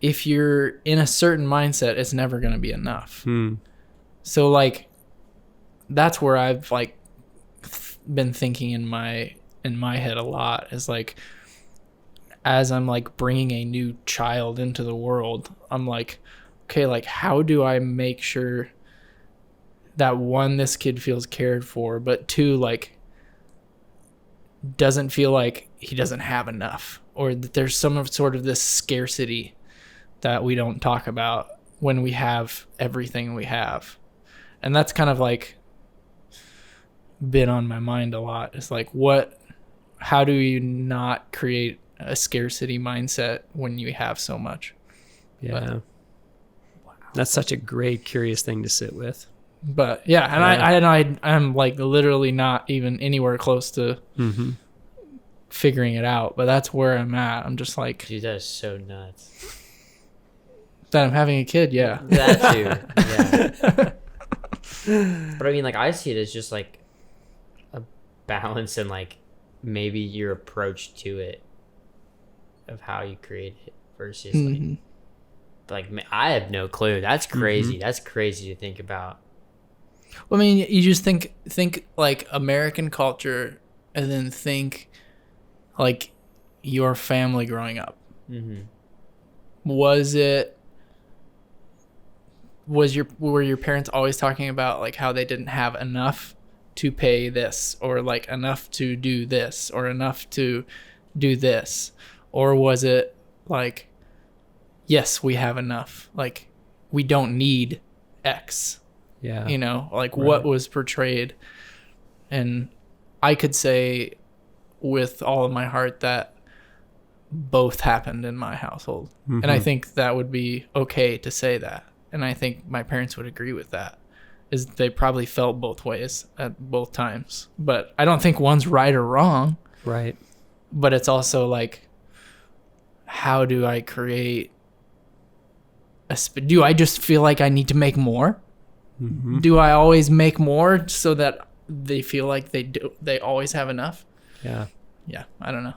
if you're in a certain mindset it's never going to be enough. So like that's where I've like been thinking in my head a lot, is like as I'm like bringing a new child into the world, I'm like, okay, like how do I make sure that one, this kid feels cared for, but two, like doesn't feel like he doesn't have enough, or that there's some sort of this scarcity that we don't talk about when we have everything we have. And that's kind of like been on my mind a lot. It's like how do you not create a scarcity mindset when you have so much? Yeah. That's such a great, curious thing to sit with. But yeah, and I'm like literally not even anywhere close to figuring it out. But that's where I'm at. I'm just like, dude, that is so nuts. That I'm having a kid, yeah. That too, yeah. But I mean, like I see it as just like a balance and like maybe your approach to it of how you create it versus like I have no clue. That's crazy. That's crazy to think about. Well, I mean, you just think like American culture, and then think like your family growing up. Were your parents always talking about like how they didn't have enough to pay this, or like enough to do this, or enough to do this? Or was it like, yes, we have enough, like we don't need X? Yeah. You know, like what was portrayed. And I could say with all of my heart that both happened in my household. And I think that would be okay to say that. And I think my parents would agree with that, is they probably felt both ways at both times. But I don't think one's right or wrong. Right. But it's also like, how do I create do I just feel like I need to make more? Do I always make more so that they feel like they always have enough? Yeah. I don't know.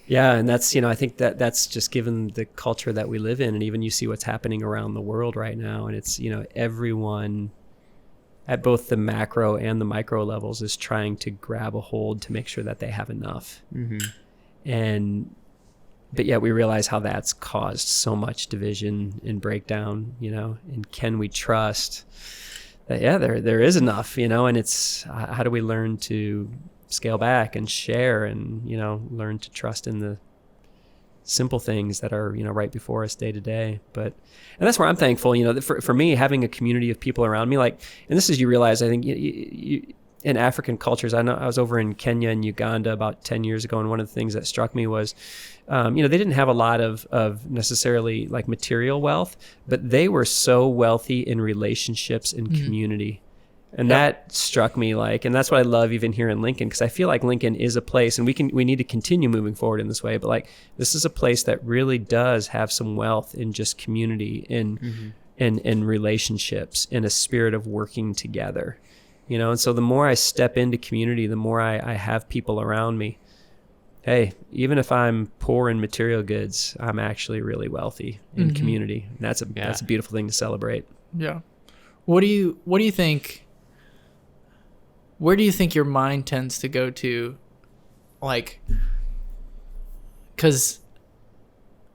Yeah, and that's, I think that's just given the culture that we live in, and even you see what's happening around the world right now, and it's, everyone at both the macro and the micro levels is trying to grab a hold to make sure that they have enough. But yet we realize how that's caused so much division and breakdown, and can we trust that, there is enough, and it's, how do we learn to scale back and share and, learn to trust in the simple things that are, right before us day to day. And that's where I'm thankful, for me, having a community of people around me, like, and this is, you realize, I think in African cultures, I know I was over in Kenya and Uganda about 10 years ago, and one of the things that struck me was, they didn't have a lot of necessarily like material wealth, but they were so wealthy in relationships and community. And that struck me and that's what I love even here in Lincoln, because I feel like Lincoln is a place, and we need to continue moving forward in this way, but like this is a place that really does have some wealth in just community and relationships, in a spirit of working together, and so the more I step into community, the more I have people around me. Hey, even if I'm poor in material goods, I'm actually really wealthy in community. And that's a beautiful thing to celebrate. Yeah. What do you think? Where do you think your mind tends to go to? Like, because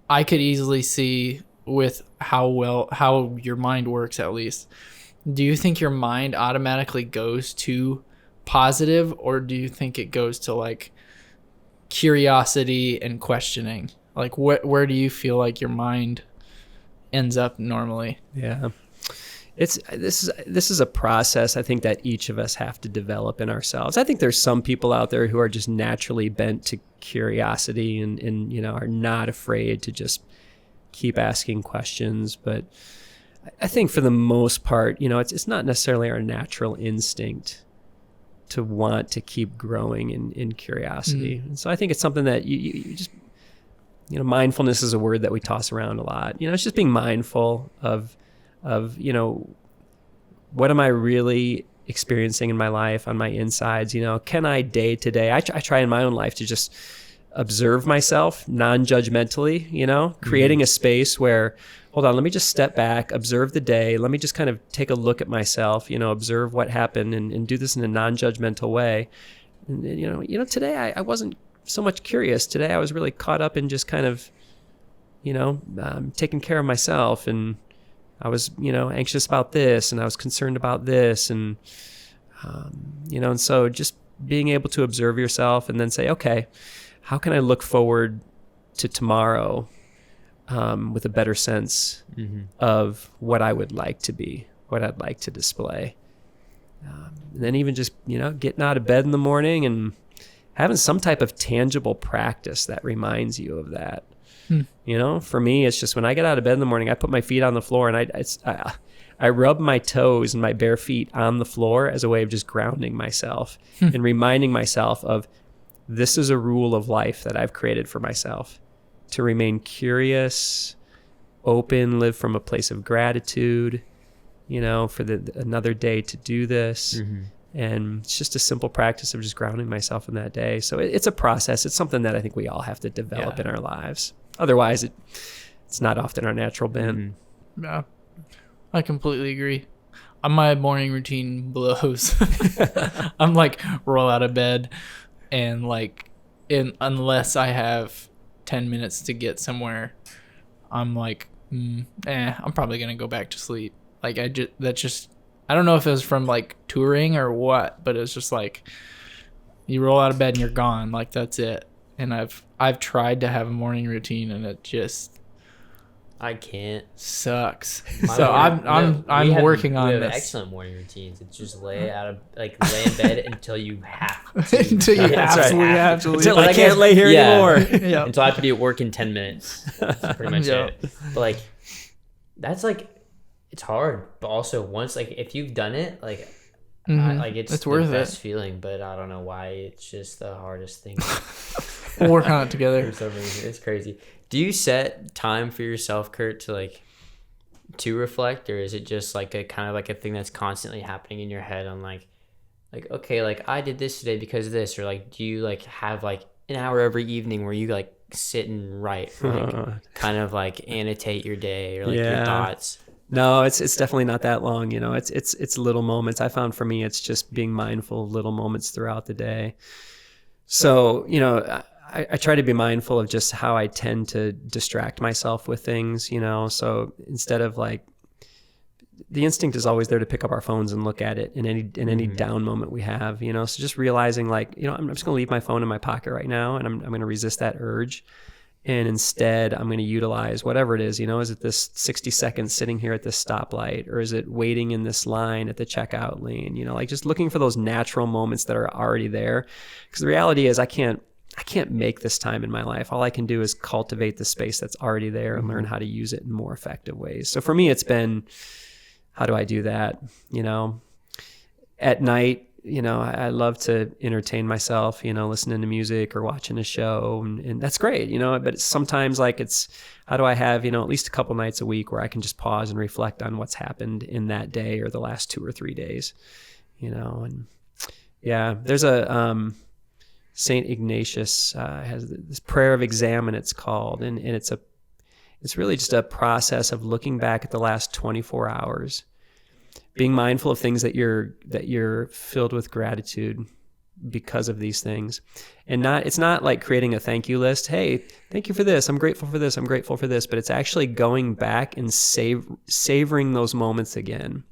I could easily see with how your mind works, at least. Do you think your mind automatically goes to positive, or do you think it goes to like curiosity and questioning? Like, where do you feel like your mind ends up normally? Yeah. This is a process I think that each of us have to develop in ourselves. I think there's some people out there who are just naturally bent to curiosity and are not afraid to just keep asking questions. But I think for the most part, it's not necessarily our natural instinct to want to keep growing in curiosity. And so I think it's something that you just, mindfulness is a word that we toss around a lot. It's just being mindful of what am I really experiencing in my life, on my insides? Can I day to day, I try in my own life to just observe myself non-judgmentally, creating a space where, hold on, let me just step back, observe the day. Let me just kind of take a look at myself, observe what happened and do this in a non-judgmental way. And, today I wasn't so much curious. Today I was really caught up in just kind of, taking care of myself, and I was, anxious about this, and I was concerned about this, and, and so just being able to observe yourself and then say, okay, how can I look forward to tomorrow with a better sense of what I would like to be, what I'd like to display. And then even just, getting out of bed in the morning and having some type of tangible practice that reminds you of that. For me, it's just when I get out of bed in the morning, I put my feet on the floor and I rub my toes and my bare feet on the floor as a way of just grounding myself and reminding myself of this is a rule of life that I've created for myself, to remain curious, open, live from a place of gratitude, for another day to do this. And it's just a simple practice of just grounding myself in that day. So it's a process. It's something that I think we all have to develop in our lives. Otherwise, it's not often our natural bent. Yeah, I completely agree. My morning routine blows. I'm like, roll out of bed, and unless I have 10 minutes to get somewhere, I'm like, I'm probably gonna go back to sleep. Like I don't know if it was from like touring or what, but it was just like you roll out of bed and you're gone. Like that's it. And I've tried to have a morning routine, and it just I can't. Sucks. So I'm working on this. Excellent morning routines. It's just lay in bed until you have to. Until you absolutely have to. Until I can't lay here anymore. Yeah. Until I have to be at work in 10 minutes. That's pretty much it. But that's it's hard. But also once if you've done it, it's worth the best it. feeling. But I don't know why it's just the hardest thing. We'll work on it together. It's crazy. Do you set time for yourself, Curt, to reflect, or is it just a kind of a thing that's constantly happening in your head on okay, I did this today because of this, or do you have an hour every evening where you sit and write, or, kind of annotate your day or your thoughts? No, it's definitely not that long. It's little moments. I found for me, it's just being mindful of little moments throughout the day. So, I try to be mindful of just how I tend to distract myself with things, so instead of the instinct is always there to pick up our phones and look at it in any down moment we have, so just realizing I'm just going to leave my phone in my pocket right now, and I'm going to resist that urge And instead, I'm going to utilize whatever it is, is it this 60 seconds sitting here at this stoplight, or is it waiting in this line at the checkout lane? Like just looking for those natural moments that are already there. Because the reality is I can't make this time in my life. All I can do is cultivate the space that's already there and learn how to use it in more effective ways. So for me, it's been, how do I do that? At night, I love to entertain myself, listening to music or watching a show, and that's great, but sometimes it's, how do I have, at least a couple nights a week where I can just pause and reflect on what's happened in that day or the last 2 or 3 days, and yeah, there's a, St. Ignatius has this prayer of examine, it's called, and it's really just a process of looking back at the last 24 hours, being mindful of things that you're filled with gratitude because of these things, and it's not like creating a thank you list. Hey, thank you for this. I'm grateful for this. I'm grateful for this. But it's actually going back and savoring those moments again.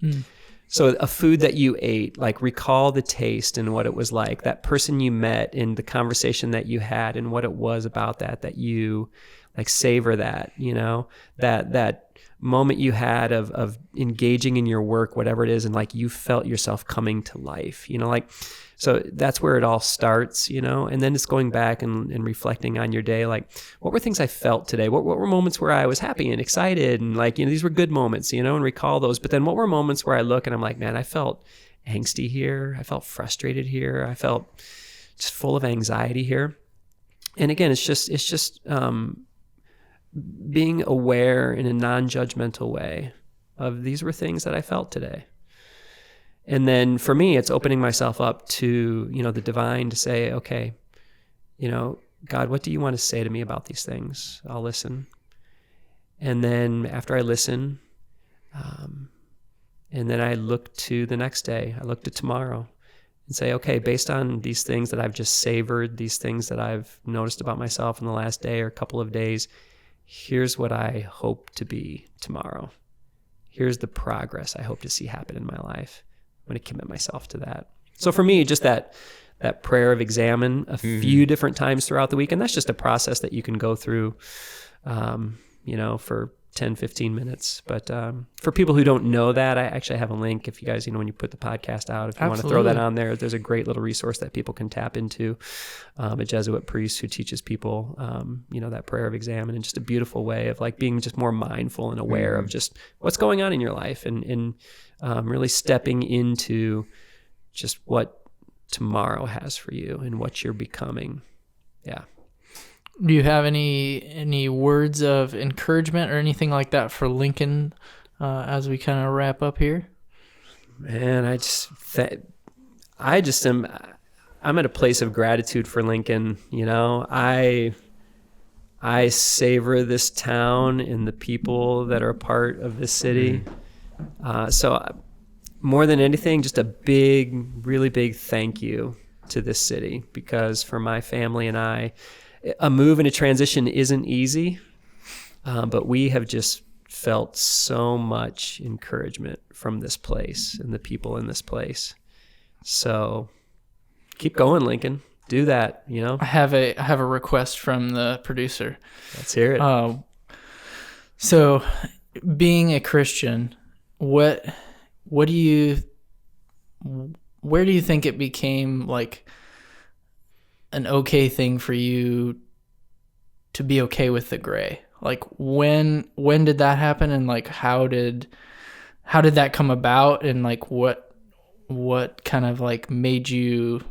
So a food that you ate, like recall the taste and what it was like, that person you met and the conversation that you had and what it was about that you like savor that, that moment you had of engaging in your work, whatever it is, and like you felt yourself coming to life, so that's where it all starts, and then it's going back and reflecting on your day, like what were things I felt today? What were moments where I was happy and excited and like, these were good moments, and recall those. But then what were moments where I look and I'm like, man, I felt angsty here. I felt frustrated here. I felt just full of anxiety here. And again, it's just being aware in a non-judgmental way of these were things that I felt today. And then for me, it's opening myself up to, the divine to say, okay, God, what do you want to say to me about these things? I'll listen. And then after I listen, and then I look to the next day, I look to tomorrow and say, okay, based on these things that I've just savored, these things that I've noticed about myself in the last day or a couple of days, here's what I hope to be tomorrow. Here's the progress I hope to see happen in my life. I'm going to commit myself to that. So for me, just that prayer of examine a few different times throughout the week. And that's just a process that you can go through, for 10, 15 minutes. But for people who don't know that, I actually have a link if you guys, when you put the podcast out, if you want to throw that on there, there's a great little resource that people can tap into, a Jesuit priest who teaches people, that prayer of examine, and just a beautiful way of like being just more mindful and aware of just what's going on in your life and really stepping into just what tomorrow has for you and what you're becoming. Yeah. Do you have any words of encouragement or anything like that for Lincoln as we kind of wrap up here? Man, I'm at a place of gratitude for Lincoln. I savor this town and the people that are a part of this city. So more than anything, just a really big thank you to this city, because for my family and I, a move and a transition isn't easy, but we have just felt so much encouragement from this place and the people in this place. So keep going, Lincoln. Do that, I have a request from the producer. Let's hear it. So being a Christian, where do you think it became like an okay thing for you to be okay with the gray? Like when did that happen, and like how did that come about, and like what kind of like made you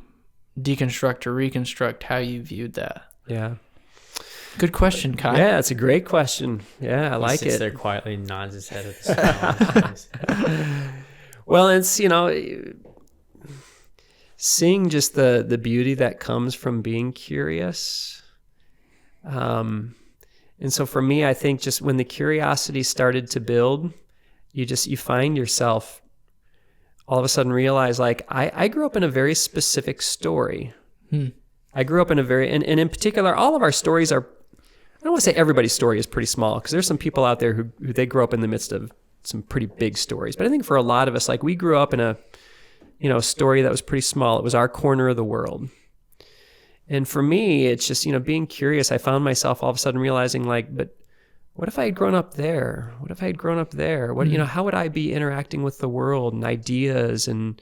deconstruct or reconstruct how you viewed that? Yeah. Good question, Kai. Yeah, it's a great question. Yeah, I like it. He sits there quietly, nods his head at the smile. Well, it's, seeing just the beauty that comes from being curious. And so for me, I think just when the curiosity started to build, you find yourself all of a sudden realize, like, I grew up in a very specific story. I grew up in and in particular, all of our stories are, I don't want to say everybody's story is pretty small, because there's some people out there who they grew up in the midst of some pretty big stories. But I think for a lot of us, like, we grew up in a story that was pretty small. It was our corner of the world. And for me, it's just, being curious. I found myself all of a sudden realizing like, but what if I had grown up there? What if I had grown up there? What, how would I be interacting with the world and ideas and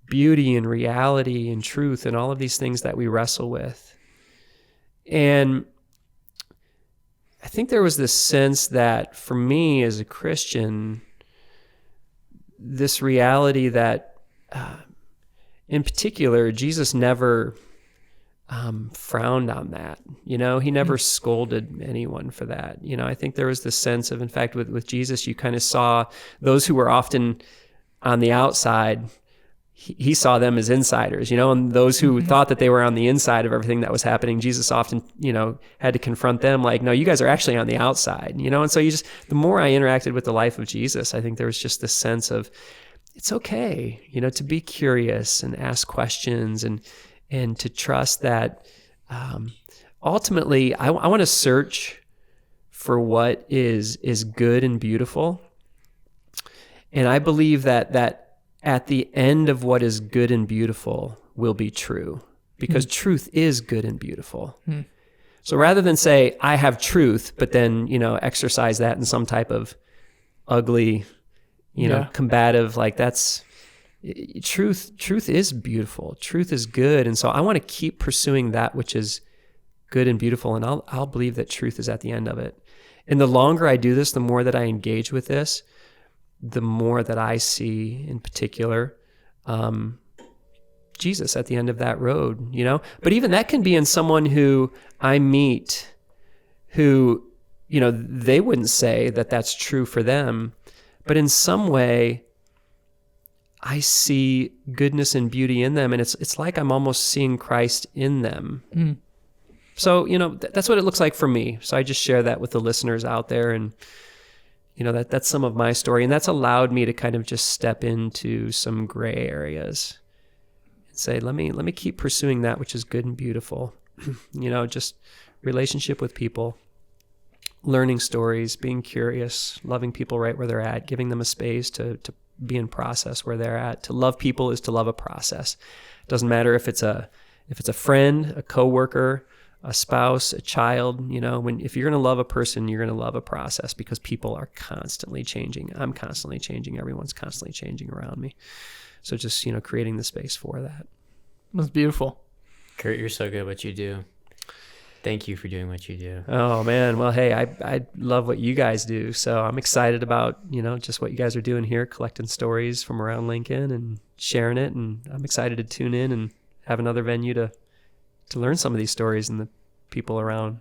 beauty and reality and truth and all of these things that we wrestle with? And I think there was this sense that for me as a Christian, this reality that, in particular, Jesus never frowned on that. He never scolded anyone for that. I think there was this sense of, in fact, with Jesus, you kind of saw those who were often on the outside, he saw them as insiders, and those who thought that they were on the inside of everything that was happening, Jesus often, had to confront them like, no, you guys are actually on the outside, and so the more I interacted with the life of Jesus, I think there was just this sense of, it's okay, to be curious and ask questions and to trust that ultimately I want to search for what is good and beautiful. And I believe that at the end of what is good and beautiful will be true, because truth is good and beautiful. So rather than say, I have truth, but then, exercise that in some type of ugly, combative, like that's... Truth is beautiful. Truth is good. And so I want to keep pursuing that which is good and beautiful. And I'll believe that truth is at the end of it. And the longer I do this, the more that I engage with this, the more that I see in particular, Jesus at the end of that road, but even that can be in someone who I meet who, they wouldn't say that that's true for them, but in some way, I see goodness and beauty in them, and it's like I'm almost seeing Christ in them. So, that's what it looks like for me. So I just share that with the listeners out there, and that's some of my story, and that's allowed me to kind of just step into some gray areas and say, let me keep pursuing that which is good and beautiful. Just relationship with people, learning stories, being curious, loving people right where they're at, giving them a space to be in process where they're at. To love people is to love a process. It doesn't matter if it's a friend, a coworker, a spouse, a child. If you're going to love a person, you're going to love a process, because people are constantly changing. I'm constantly changing. Everyone's constantly changing around me. So just creating the space for that. That's beautiful. Curt, you're so good at what you do. Thank you for doing what you do. Oh man. Well, hey, I love what you guys do. So I'm excited about, just what you guys are doing here, collecting stories from around Lincoln and sharing it. And I'm excited to tune in and have another venue to learn some of these stories and the people around